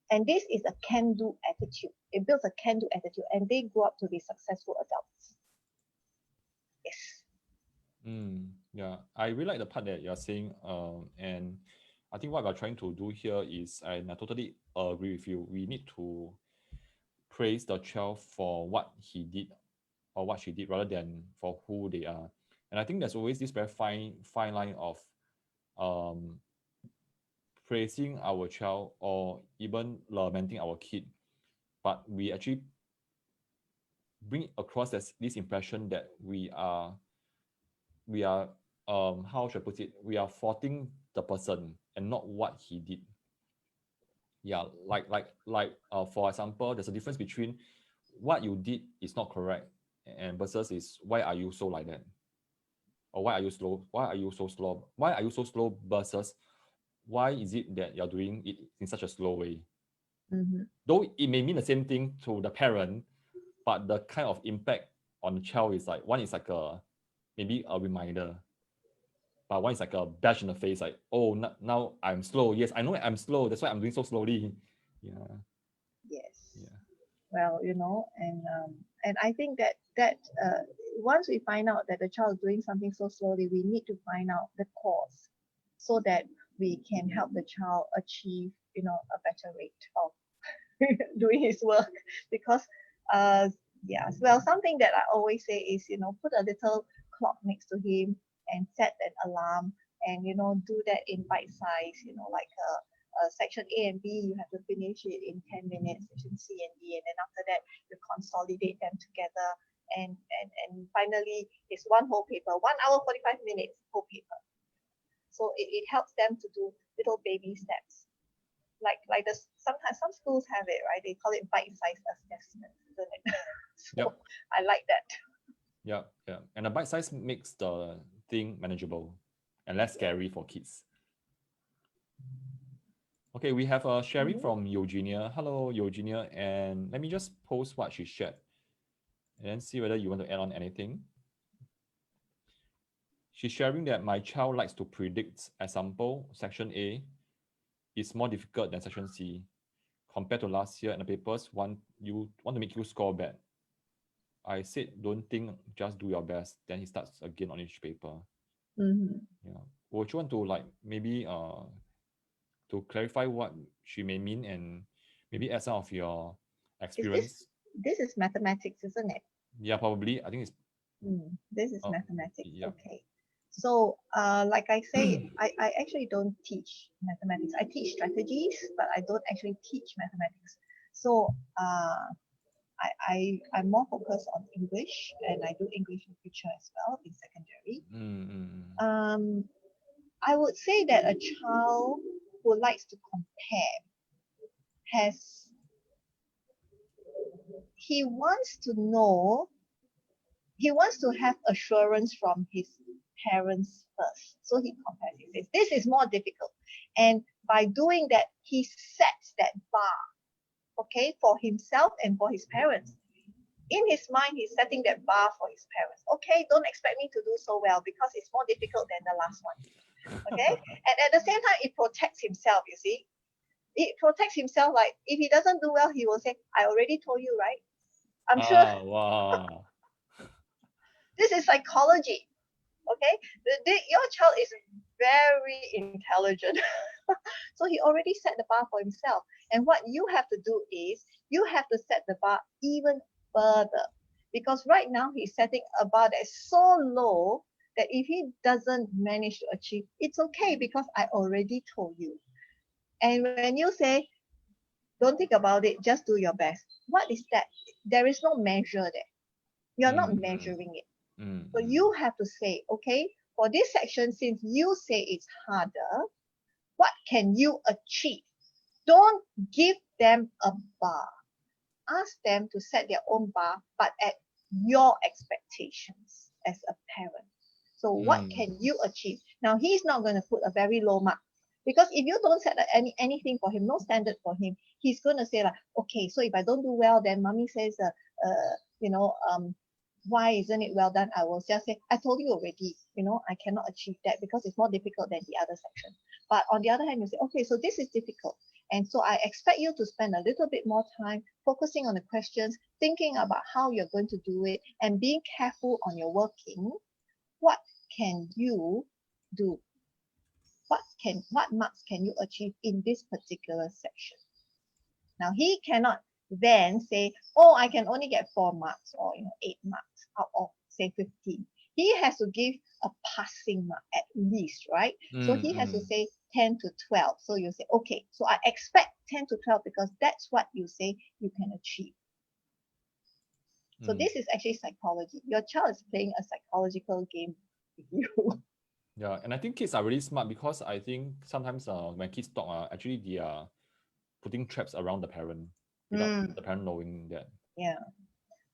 And this is a can-do attitude. It builds a can-do attitude, and they grow up to be successful adults. Yes. Yeah, I really like the part that you're saying, and I think what we're trying to do here is, and I totally agree with you, we need to praise the child for what he did or what she did rather than for who they are. And I think there's always this very fine line of praising our child or even lamenting our kid, but we actually bring across this impression that we are how should I put it, we are faulting the person and not what he did. Yeah, for example, there's a difference between what you did is not correct and versus is why are you so like that, or why are you slow, why are you so slow versus why is it that you're doing it in such a slow way. Though it may mean the same thing to the parent, but the kind of impact on the child is like, one is like maybe a reminder, but one is like a bash in the face, like, oh, now I'm slow. Yes, I know I'm slow, that's why I'm doing so slowly. Yes. Well, and I think that once we find out that the child is doing something so slowly, we need to find out the cause so that we can help the child achieve a better rate of doing his work. Because something that I always say is, put a little clock next to him and set an alarm, and do that in bite size, like section A and B, you have to finish it in 10 minutes, section C and D, and then after that you consolidate them together, and finally it's one whole paper, 1 hour 45 minutes whole paper. So it helps them to do little baby steps. Like sometimes some schools have it, right? They call it bite-sized assessment, isn't it? So I like that. Yeah. And a bite size makes the thing manageable and less scary for kids. Okay, we have a sharing from Eugenia. Hello, Eugenia, and let me just post what she shared and then see whether you want to add on anything. She's sharing that my child likes to predict. Example, section A is more difficult than section C. Compared to last year, and the papers want to make you score bad. I said, don't think, just do your best. Then he starts again on each paper. Yeah. Would you want to maybe to clarify what she may mean and maybe add some of your experience? This is mathematics, isn't it? Yeah, probably. I think it's. This is mathematics. Yeah. Okay. So, like I say, I actually don't teach mathematics. I teach strategies, but I don't actually teach mathematics. So, I'm more focused on English, and I do English literature as well in secondary. I would say that a child who likes to compare he wants to have assurance from his parents first. So he compares. He says, this is more difficult. And by doing that, he sets that bar, okay, for himself and for his parents. in his mind, he's setting that bar for his parents. Okay, don't expect me to do so well because it's more difficult than the last one. Okay, and at the same time, it protects himself. You see, it protects himself. Like if he doesn't do well, he will say, "I already told you, right?" I'm sure Wow. this is psychology. Okay, your child is very intelligent, so he already set the bar for himself. And what you have to do is you have to set the bar even further, because right now he's setting a bar that is so low that if he doesn't manage to achieve, it's okay because I already told you. And when you say, don't think about it, just do your best. What is that? There is no measure there. You're not measuring it. So you have to say, okay, for this section, since you say it's harder, what can you achieve? Don't give them a bar. Ask them to set their own bar, but at your expectations as a parent. So what can you achieve? Now, he's not going to put a very low mark, because if you don't set anything for him, no standard for him, he's going to say like, okay, so if I don't do well, then mommy says, you know, why isn't it well done? I will just say, I told you already, you know, I cannot achieve that because it's more difficult than the other section. But on the other hand, you say, okay, so this is difficult. And so I expect you to spend a little bit more time focusing on the questions, thinking about how you're going to do it, and being careful on your working. What can you do? What marks can you achieve in this particular section? Now he cannot then say, oh, I can only get 4 marks or 8 marks out of say 15. He has to give a passing mark at least, right? So he has to say 10 to 12. So you say, okay, so I expect 10 to 12 because that's what you say you can achieve. So this is actually psychology. Your child is playing a psychological game with you. Yeah, and I think kids are really smart, because I think sometimes when kids talk, actually they are putting traps around the parent without the parent knowing that. Yeah.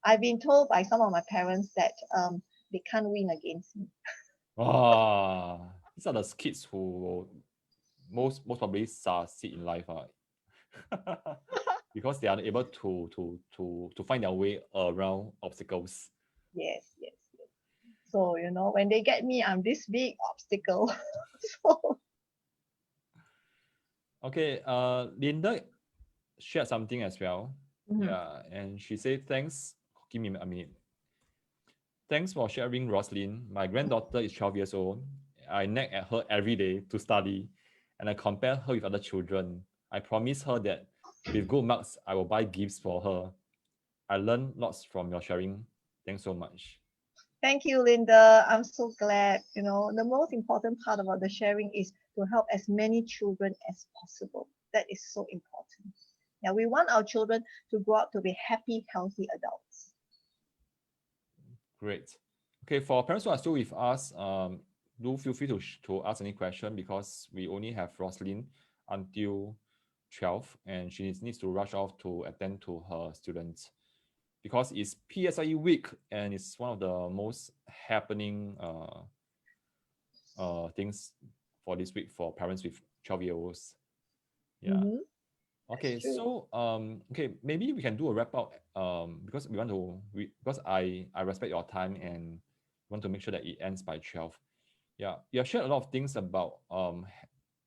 I've been told by some of my parents that they can't win against me. These are the kids who most probably succeed in life, because they are able to find their way around obstacles. Yes. So, when they get me, I'm this big obstacle. So, okay, Linda shared something as well. Yeah, and she said, thanks. Give me a minute. Thanks for sharing, Rosalind. My granddaughter is 12 years old. I nag at her every day to study, and I compare her with other children. I promise her that with good marks, I will buy gifts for her. I learned lots from your sharing. Thanks so much. thank you, Linda. I'm so glad. The most important part about the sharing is to help as many children as possible. That is so important. Yeah, we want our children to grow up to be happy, healthy adults. Great. Okay, for parents who are still with us, do feel free to ask any question, because we only have Rosalind until 12, and she needs to rush off to attend to her students, because it's PSIE week and it's one of the most happening things for this week for parents with 12-year-olds. Yeah. Okay, so okay, maybe we can do a wrap up, because because I respect your time and want to make sure that it ends by 12. Yeah, you have shared a lot of things about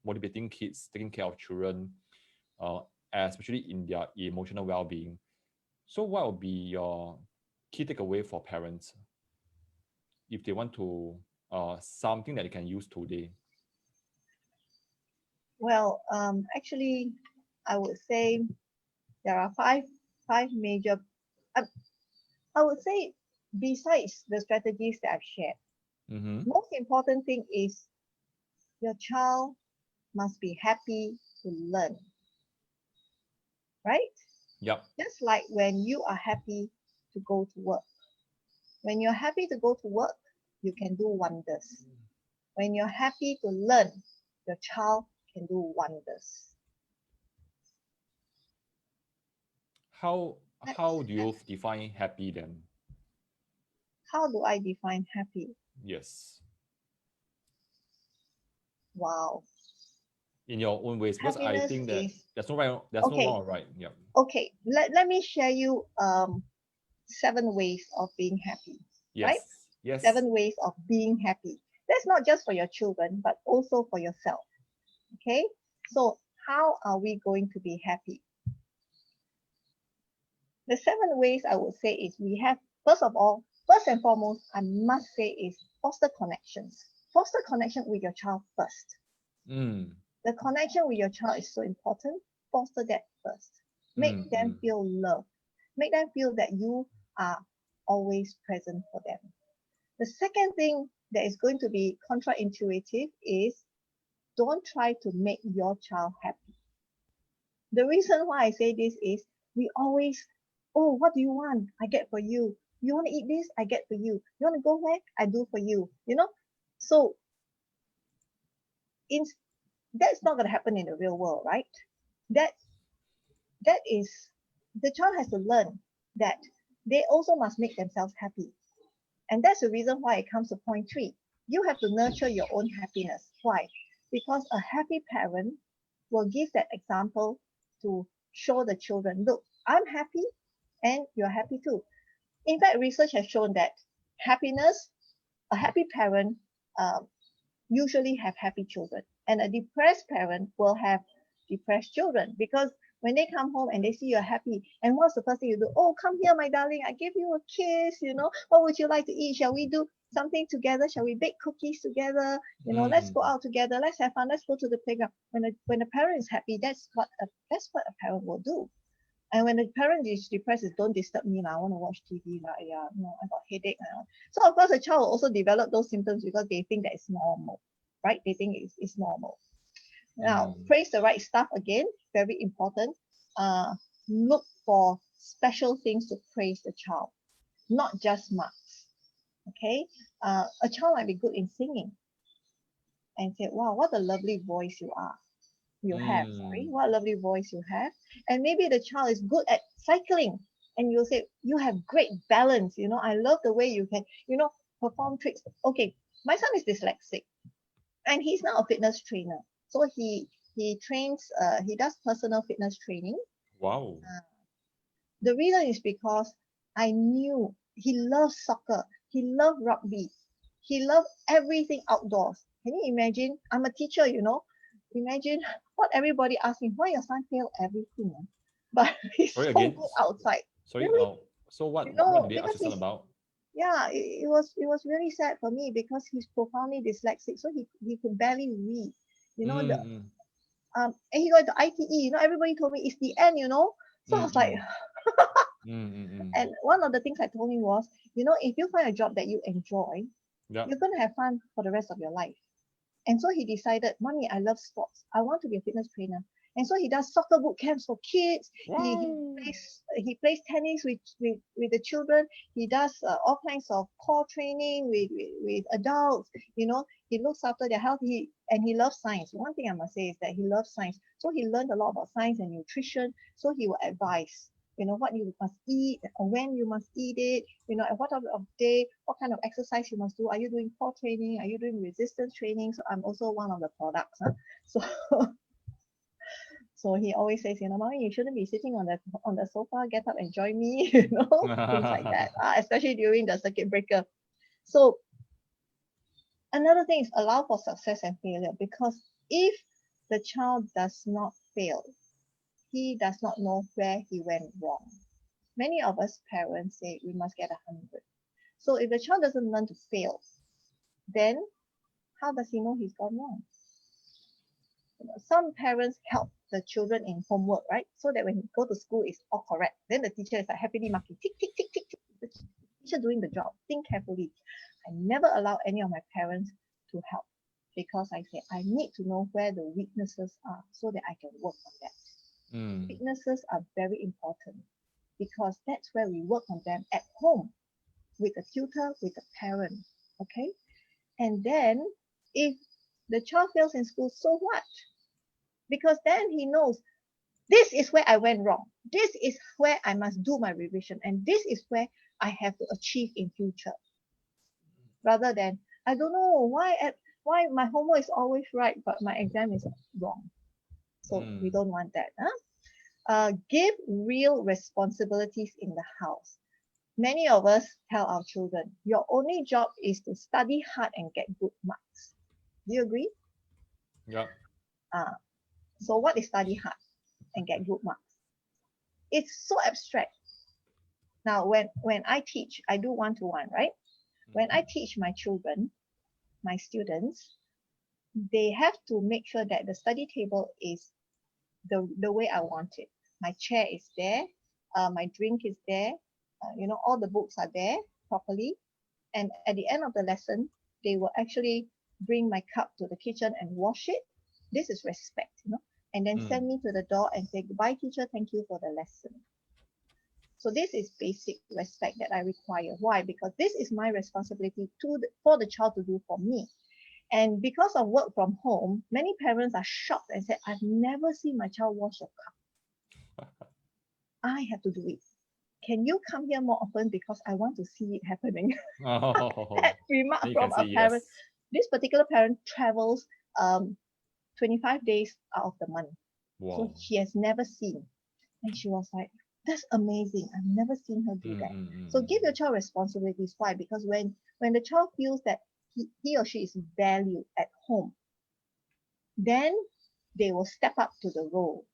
motivating kids, taking care of children, especially in their emotional well-being. So what would be your key takeaway for parents if they want to something that they can use today? Well, actually, I would say there are five major. I would say, besides the strategies that I've shared, most important thing is your child must be happy to learn, right? Yep. Just like when you are happy to go to work. When you're happy to go to work, you can do wonders. When you're happy to learn, your child can do wonders. How do you define happy then? How do I define happy? Yes. Wow. In your own ways, because Happiness I think that is, there's no right, no wrong or right. Yeah. Okay, let me share you 7 ways of being happy, right? Yes. Yes. 7 ways of being happy. That's not just for your children, but also for yourself. Okay? So how are we going to be happy? The 7 ways I would say is we have, first and foremost, I must say is foster connections. Foster connection with your child first. The connection with your child is so important. Foster that first. Make them feel loved. Make them feel that you are always present for them. The second thing that is going to be counterintuitive is don't try to make your child happy. The reason why I say this is we always, oh, what do you want? I get for you. You want to eat this? I get for you. You want to go where? I do for you. So that's not going to happen in the real world, right? That is, the child has to learn that they also must make themselves happy. And that's the reason why it comes to point 3. You have to nurture your own happiness. Why? Because a happy parent will give that example to show the children, look, I'm happy and you're happy too. In fact, research has shown that a happy parent usually have happy children, and a depressed parent will have depressed children, because when they come home and they see you're happy, and what's the first thing you do? Oh, come here, my darling, I give you a kiss, what would you like to eat? Shall we do something together? Shall we bake cookies together? Let's go out together, let's have fun, let's go to the playground. When a parent is happy, that's what a parent will do. And when the parent is depressed, is don't disturb me, I want to watch TV, yeah, no, I got headache. So of course the child will also develop those symptoms because they think that it's normal, right? They think it's normal. Now, praise the right stuff again, very important. Look for special things to praise the child, not just marks. Okay, a child might be good in singing, and say, wow, what a lovely voice what a lovely voice you have. And maybe the child is good at cycling, and you'll say, you have great balance, I love the way you can, perform tricks. Okay, my son is dyslexic, and he's now a fitness trainer. So he trains, he does personal fitness training. Wow. The reason is because I knew he loves soccer, he loved rugby, he loved everything outdoors. Can you imagine? I'm a teacher, Imagine what everybody asks me, why your son fail everything? But he's so good outside. Sorry, really? so what did they ask your son about? Yeah, it was really sad for me because he's profoundly dyslexic, so he could barely read. And he got the ITE. Everybody told me it's the end. So I was like, and one of the things I told him was, if you find a job that you enjoy, you're gonna have fun for the rest of your life. And so he decided, Mommy, I love sports. I want to be a fitness trainer. And so he does soccer boot camps for kids. Wow. He plays tennis with the children. He does all kinds of core training with adults. He looks after their health. And he loves science. One thing I must say is that he loves science. So he learned a lot about science and nutrition. So he will advise, what you must eat, when you must eat it, at what time of day, what kind of exercise you must do. Are you doing core training? Are you doing resistance training? So I'm also one of the products. So he always says, Mommy, you shouldn't be sitting on the sofa. Get up and join me, things like that, especially during the circuit breaker. So another thing is allow for success and failure, because if the child does not fail, he does not know where he went wrong. Many of us parents say we must get 100. So if the child doesn't learn to fail, then how does he know he's gone wrong? Some parents help the children in homework, right? So that when he go to school, it's all correct. Then the teacher is like happily marking, tick, tick, tick, tick, tick. The teacher doing the job. Think carefully. I never allow any of my parents to help, because I say I need to know where the weaknesses are so that I can work on that. Weaknesses are very important, because that's where we work on them at home with a tutor, with a parent. Okay? And then if the child fails in school, so what? Because then he knows this is where I went wrong. This is where I must do my revision. And this is where I have to achieve in future. Rather than, I don't know why my homework is always right, but my exam is wrong. So we don't want that. Give real responsibilities in the house. Many of us tell our children, your only job is to study hard and get good marks. Do you agree? Yeah. So what is study hard and get good marks? It's so abstract. Now, when I teach, I do one-to-one, right? When I teach my children, my students, they have to make sure that the study table is the way I want it. My chair is there, my drink is there, all the books are there properly. And at the end of the lesson, they will actually bring my cup to the kitchen and wash it. This is respect. And then send me to the door and say, goodbye, teacher, thank you for the lesson. So this is basic respect that I require. Why? Because this is my responsibility for the child to do for me. And because of work from home, many parents are shocked and say, I've never seen my child wash a cup. I have to do it. Can you come here more often because I want to see it happening? That remark from a parent. Yes. This particular parent travels 25 days out of the month. Wow. So she has never seen. And she was like, that's amazing. I've never seen her do that. So give your child responsibilities. Why? Because when the child feels that he or she is valued at home, then they will step up to the role.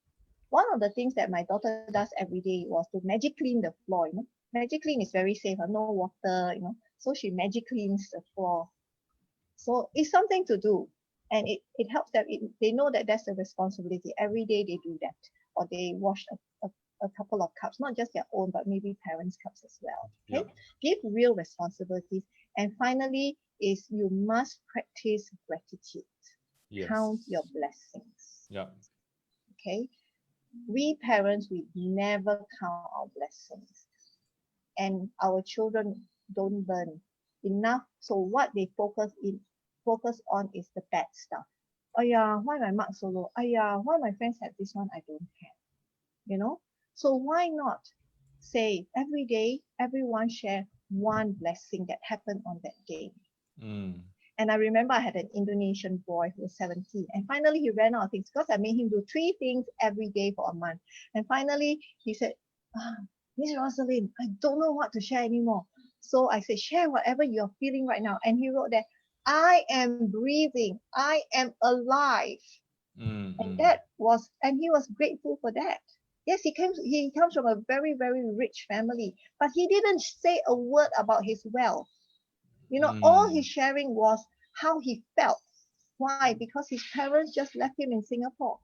One of the things that my daughter does every day was to magic clean the floor. Magic clean is very safe, no water, so she magic cleans the floor. So it's something to do, and it helps them. They know that that's a responsibility. Every day they do that, or they wash a couple of cups, not just their own, but maybe parents' cups as well. Okay, give real responsibilities, and finally is you must practice gratitude. Yes. Count your blessings. Yeah. Okay. We parents, we never count our blessings, and our children don't learn enough. So what they focus on is the bad stuff. Oh yeah, why my marks so low? Oh yeah, why my friends have this one I don't have? So why not say every day, everyone share one blessing that happened on that day. And I remember I had an Indonesian boy who was 17, and finally he ran out of things because I made him do 3 things every day for a month. And finally he said, Miss Rosalind, I don't know what to share anymore. So I said, share whatever you're feeling right now. And he wrote that, I am breathing, I am alive. And he was grateful for that. Yes, he comes from a very, very rich family, but he didn't say a word about his wealth. All his sharing was how he felt. Why? Because his parents just left him in Singapore.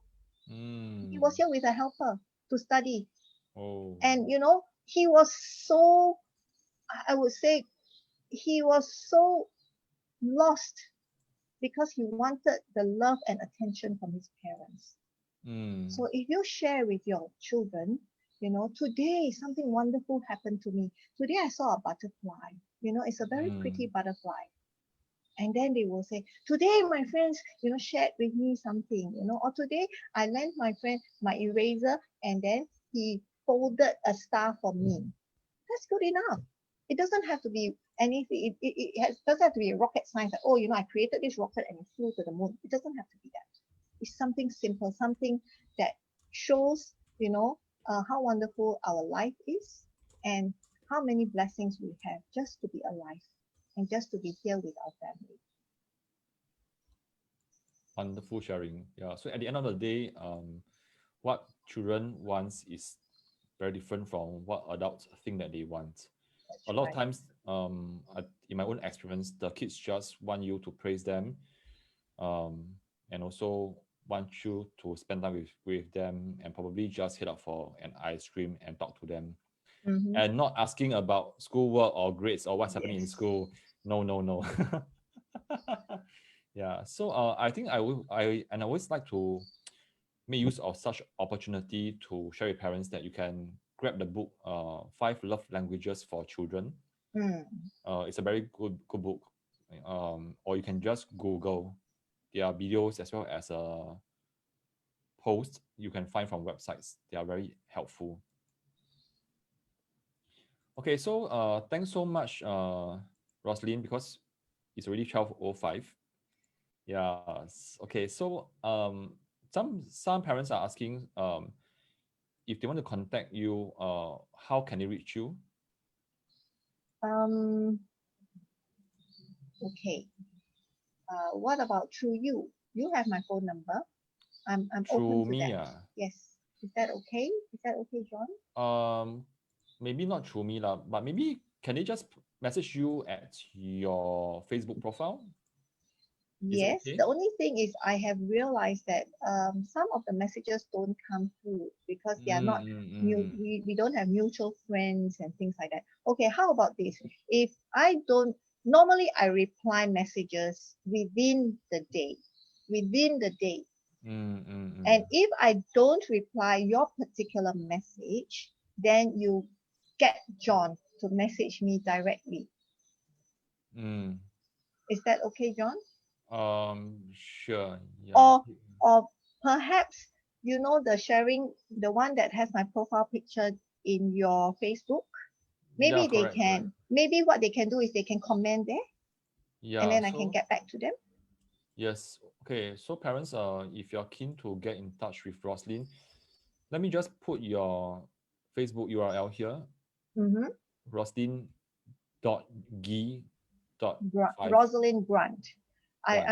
He was here with a helper to study. And, he was so, I would say, he was so lost because he wanted the love and attention from his parents. So if you share with your children, today something wonderful happened to me. Today I saw a butterfly. It's a very pretty butterfly. And then they will say, today my friends, shared with me something, or today I lent my friend my eraser and then he folded a star for me. That's good enough. It doesn't have to be anything. It doesn't have to be rocket science. Like, I created this rocket and it flew to the moon. It doesn't have to be that. It's something simple, something that shows, how wonderful our life is and how many blessings we have just to be alive and just to be here with our family. Wonderful sharing. Yeah. So at the end of the day, what children want is very different from what adults think that they want. That's a lot of times, in my own experience, the kids just want you to praise them, and also want you to spend time with them and probably just head out for an ice cream and talk to them. And not asking about schoolwork or grades or what's happening in school. No. Yeah. So I think I always like to make use of such opportunity to share with parents that you can grab the book, 5 Love Languages for Children. It's a very good book. Or you can just Google. There are videos as well as posts you can find from websites. They are very helpful. Okay, so thanks so much, Rosalind, because it's already 12:05. Yeah. Okay, so some parents are asking if they want to contact you, how can they reach you? Okay. What about through you? You have my phone number. I'm open Through to me, that. Yes. Is that okay? Is that okay, John? maybe not through me lah, but maybe can they just message you at your Facebook profile? Is it Yes. okay? The only thing is I have realized that some of the messages don't come through because they are not new. We don't have mutual friends and things like that. Okay, how about this? If I don't normally I reply messages within the day. Within the day. And if I don't reply your particular message, then you get John to message me directly. Is that okay, John? Sure. Yeah. Or perhaps you know the sharing, the one that has my profile picture in your Facebook. Maybe Yeah, they correct. can. Maybe what they can do is they can comment there, Yeah. and then I So can get back to them. yes. Okay. So parents, if you're keen to get in touch with Rosalind, let me just put your Facebook URL here. Rosalind.G.5. Rosalind Grant. Grant.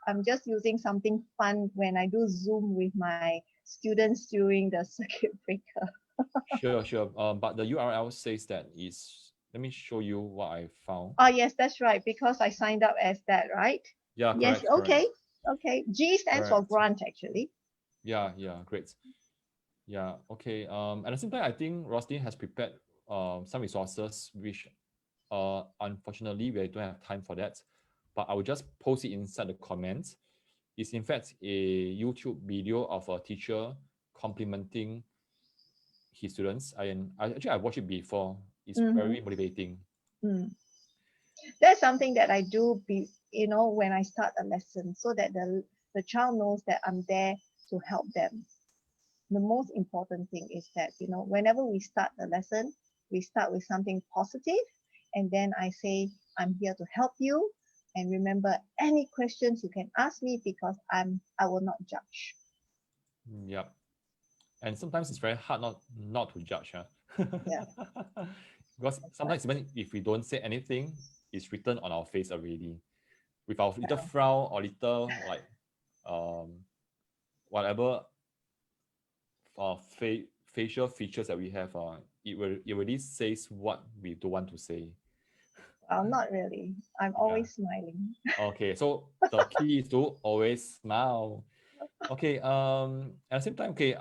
I'm just using something fun when I do Zoom with my students during the circuit breaker. Sure. But the URL says that is. Let me show you what I found. Oh yes, that's right. Because I signed up as that, right? Yeah, Yes. correct. Okay. Okay. G stands for grant, actually. Yeah. Great. Yeah. Okay. At the same time, I think Rosalind has prepared some resources which unfortunately we don't have time for that. But I will just post it inside the comments. It's in fact a YouTube video of a teacher complimenting his students. I actually I watched it before. It's very motivating. That's something that I do when I start a lesson, so that the child knows that I'm there to help them. The most important thing is that, whenever we start the lesson, we start with something positive, and then I say, I'm here to help you. And remember, any questions you can ask me because I will not judge. Yeah. And sometimes it's very hard not to judge. Yeah. Because sometimes even if we don't say anything, it's written on our face already. With our little frown or little like whatever facial features that we have, it already says what we don't want to say. Well, not really. I'm always smiling. Okay, so the key is to always smile. Okay, at the same time, okay,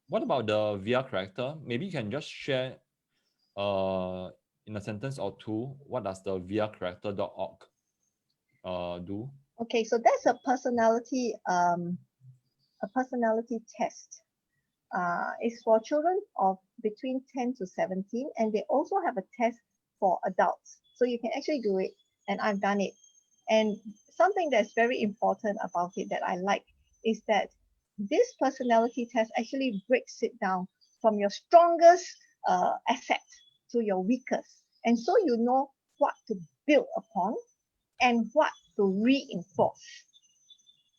what about the VR character? Maybe you can just share in a sentence or two, what does the VRcharacter.org do? Okay, so that's a personality test. It's for children of between 10 to 17, and they also have a test for adults. So you can actually do it, and I've done it. And something that's very important about it that I like is that this personality test actually breaks it down from your strongest asset to your weakest. And so you know what to build upon and what to reinforce.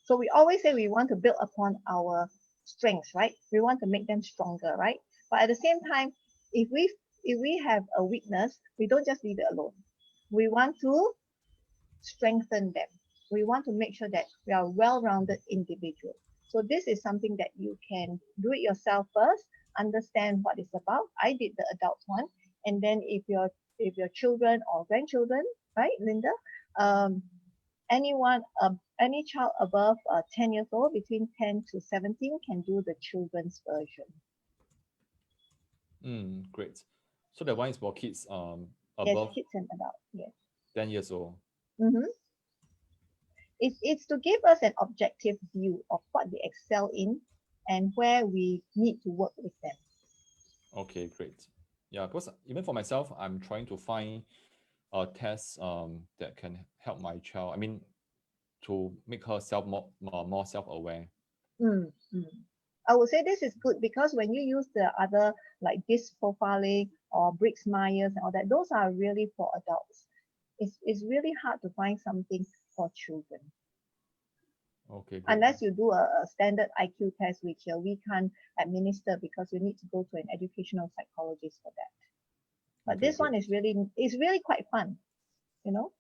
So we always say we want to build upon our strengths, right? We want to make them stronger, right? But at the same time, if we have a weakness, we don't just leave it alone. We want to strengthen them. We want to make sure that we are a well-rounded individual. So this is something that you can do it yourself first, understand what it's about. I did the adult one, and then if your children or grandchildren, right, Linda, any child above 10 years old, between 10 to 17, can do the children's version. Great. So that one is for kids Yes, above kids and adults. Yes. 10 years old. It's to give us an objective view of what they excel in and where we need to work with them. Okay, great. Yeah, because even for myself, I'm trying to find a test that can help my child. I mean, to make her more self-aware. I would say this is good because when you use the other like DISC profiling or Briggs Myers and all that, those are really for adults. It's really hard to find something for children. Okay, great. Unless you do a standard IQ test, which we can't administer because you need to go to an educational psychologist for that. But Okay, this one great. is really quite fun, you know.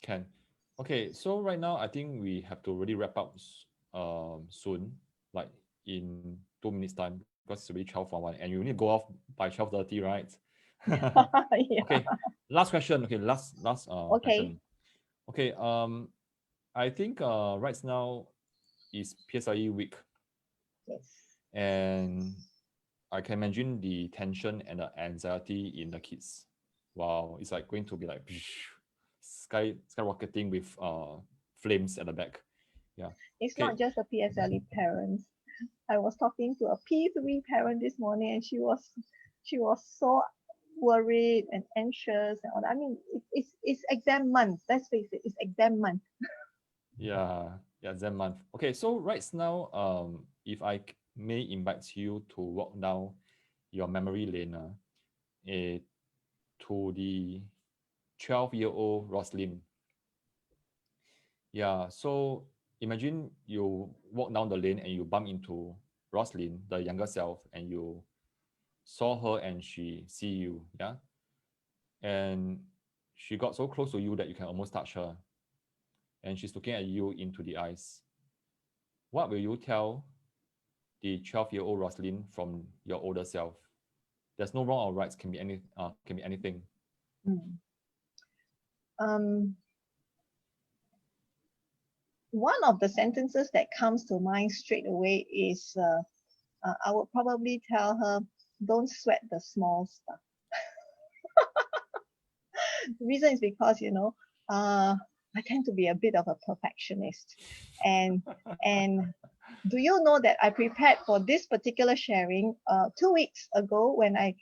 Can. Okay, so right now I think we have to really wrap up soon, like in 2 minutes time, because it's already 12:01 and you need to go off by 12:30, right? Yeah. Okay, last question. Okay, last Okay. question. Okay, I think right now is PSLE week, Yes. and I can imagine the tension and the anxiety in the kids. Wow, it's like going to be like skyrocketing with flames at the back. Yeah. It's Okay. not just the PSLE parents. I was talking to a P3 parent this morning, and she was so worried and anxious and all that. I mean, it's exam month. Let's face it, it's exam month. Yeah. Yeah. Zen month. Okay. So right now, if may invite you to walk down your memory lane, eh, to the 12-year-old Rosalind. Yeah, so imagine you walk down the lane and you bump into Rosalind, the younger self, and you saw her and she see you, yeah? And she got so close to you that you can almost touch her. And she's looking at you into the eyes. What will you tell the 12-year-old Rosalind from your older self? There's no wrong or rights, can be anything. Mm. Um, One of the sentences that comes to mind straight away is I would probably tell her, don't sweat the small stuff. The reason is because, I tend to be a bit of a perfectionist. And and do you know that I prepared for this particular sharing 2 weeks ago when I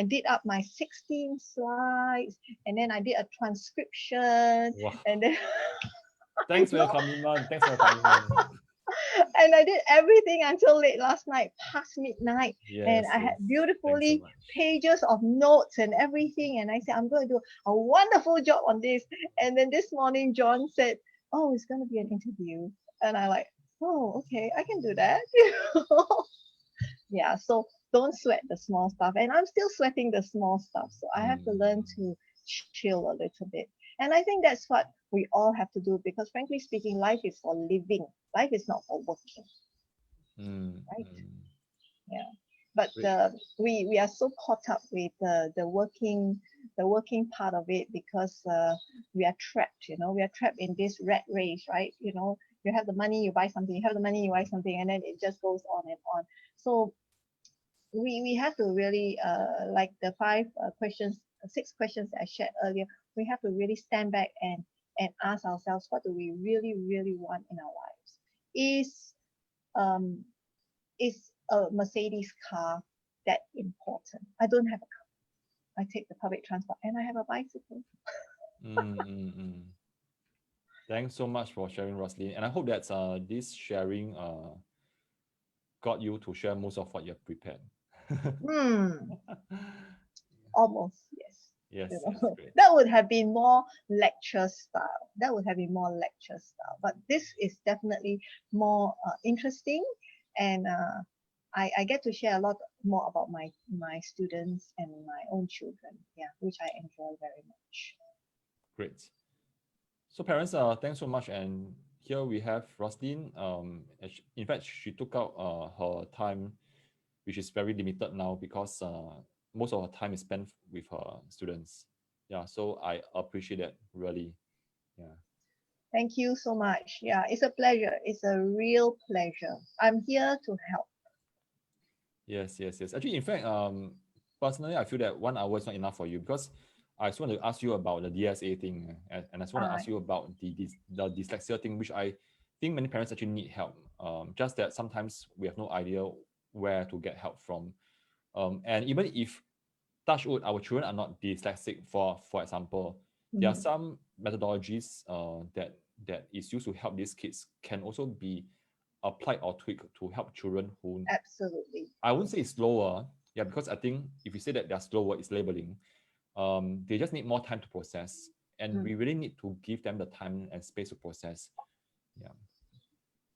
did up my 16 slides, and then I did a transcription, Wow. and then Thanks for your no, commitment. Thanks for your commitment. and I did everything until late last night, past midnight, and Yes, I had yes. Thanks so beautifully much. pages of notes and everything. And I said, I'm going to do a wonderful job on this. And then this morning, John said, oh, it's going to be an interview. And I like, oh, okay, I can do that. Yeah, so don't sweat the small stuff. And I'm still sweating the small stuff. So I have to learn to chill a little bit. And I think that's what we all have to do, because frankly speaking, life is for living. Life is not for working, right? Yeah. But Great. we are so caught up with the working part of it, because we are trapped. We are trapped in this rat race, right? You have the money, you buy something. You have the money, you buy something, and then it just goes on and on. So we have to really like the 6 questions that I shared earlier. We have to really stand back and ask ourselves, what do we really really want in our lives? Um is a Mercedes car that important? I don't have a car. I take the public transport, and I have a bicycle. Thanks so much for sharing, Roslyn. And I hope that this sharing got you to share most of what you have prepared. Hmm, almost, yes. Yes, yes, great. That would have been more lecture style. That would have been more lecture style. But this is definitely more interesting, and I get to share a lot more about my students and my own children. Yeah, which I enjoy very much. Great. So parents, thanks so much. And here we have Roslyn. In fact, she took out her time, which is very limited now because most of her time is spent with her students. Yeah, so I appreciate that really. Yeah. Thank you so much. Yeah, it's a pleasure. It's a real pleasure. I'm here to help. Yes, yes, yes. Actually, in fact, personally, I feel that 1 hour is not enough for you because I just want to ask you about the DSA thing, and I just want to ask you about the dyslexia thing, which I think many parents actually need help. Just that sometimes we have no idea where to get help from. And even if touch wood, our children are not dyslexic, for example, there are Mhm. some methodologies that is used to help these kids can also be applied or tweaked to help children who Absolutely. I wouldn't say it's slower, yeah, because I think if you say that they're slower, it's labeling. They just need more time to process, and Mm. we really need to give them the time and space to process. Yeah.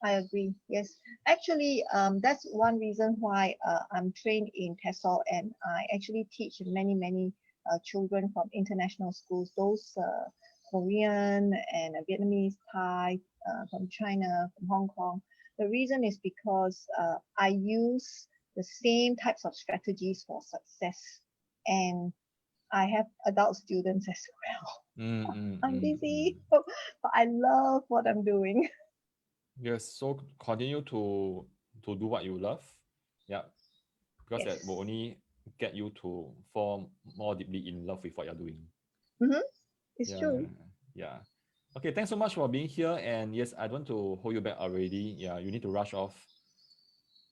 I agree. Yes, actually, that's one reason why I'm trained in TESOL, and I actually teach many children from international schools, those Korean and Vietnamese, Thai, from China, from Hong Kong. The reason is because I use the same types of strategies for success, and I have adult students as well. I'm busy, but I love what I'm doing. Yes, so continue to do what you love. Yeah, because that will Yes. only get you to fall more deeply in love with what you're doing. Mm-hmm. It's Yeah, true. yeah. Okay, thanks so much for being here. And yes, I don't want to hold you back already. Yeah, you need to rush off.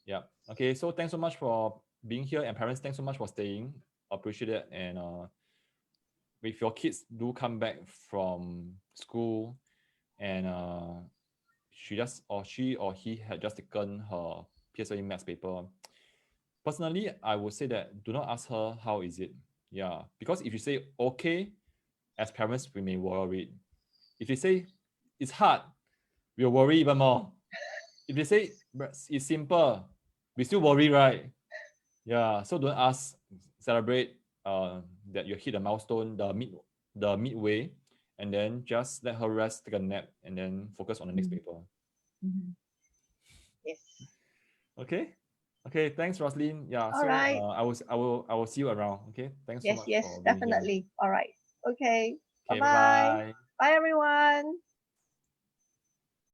Yeah. Okay, so thanks so much for being here. And parents, thanks so much for staying. Appreciate it. And if your kids do come back from school and she or he had just taken her PSLE maths paper, personally, I would say that do not ask her how is it. Yeah, because if you say okay, as parents, we may worry. If you say it's hard, we'll worry even more. If they say it's simple, we still worry, right? Yeah, so don't ask, celebrate that you hit a milestone, the midway, and then just let her rest, take a nap, and then focus on the next paper. Mm-hmm. Yes. Okay. Okay, thanks, Rosalind. Yeah, All so right. I will see you around. Okay, thanks so Yes, much yes, for being here. definitely. All right. Okay. Okay, bye Bye-bye. bye. Bye, everyone.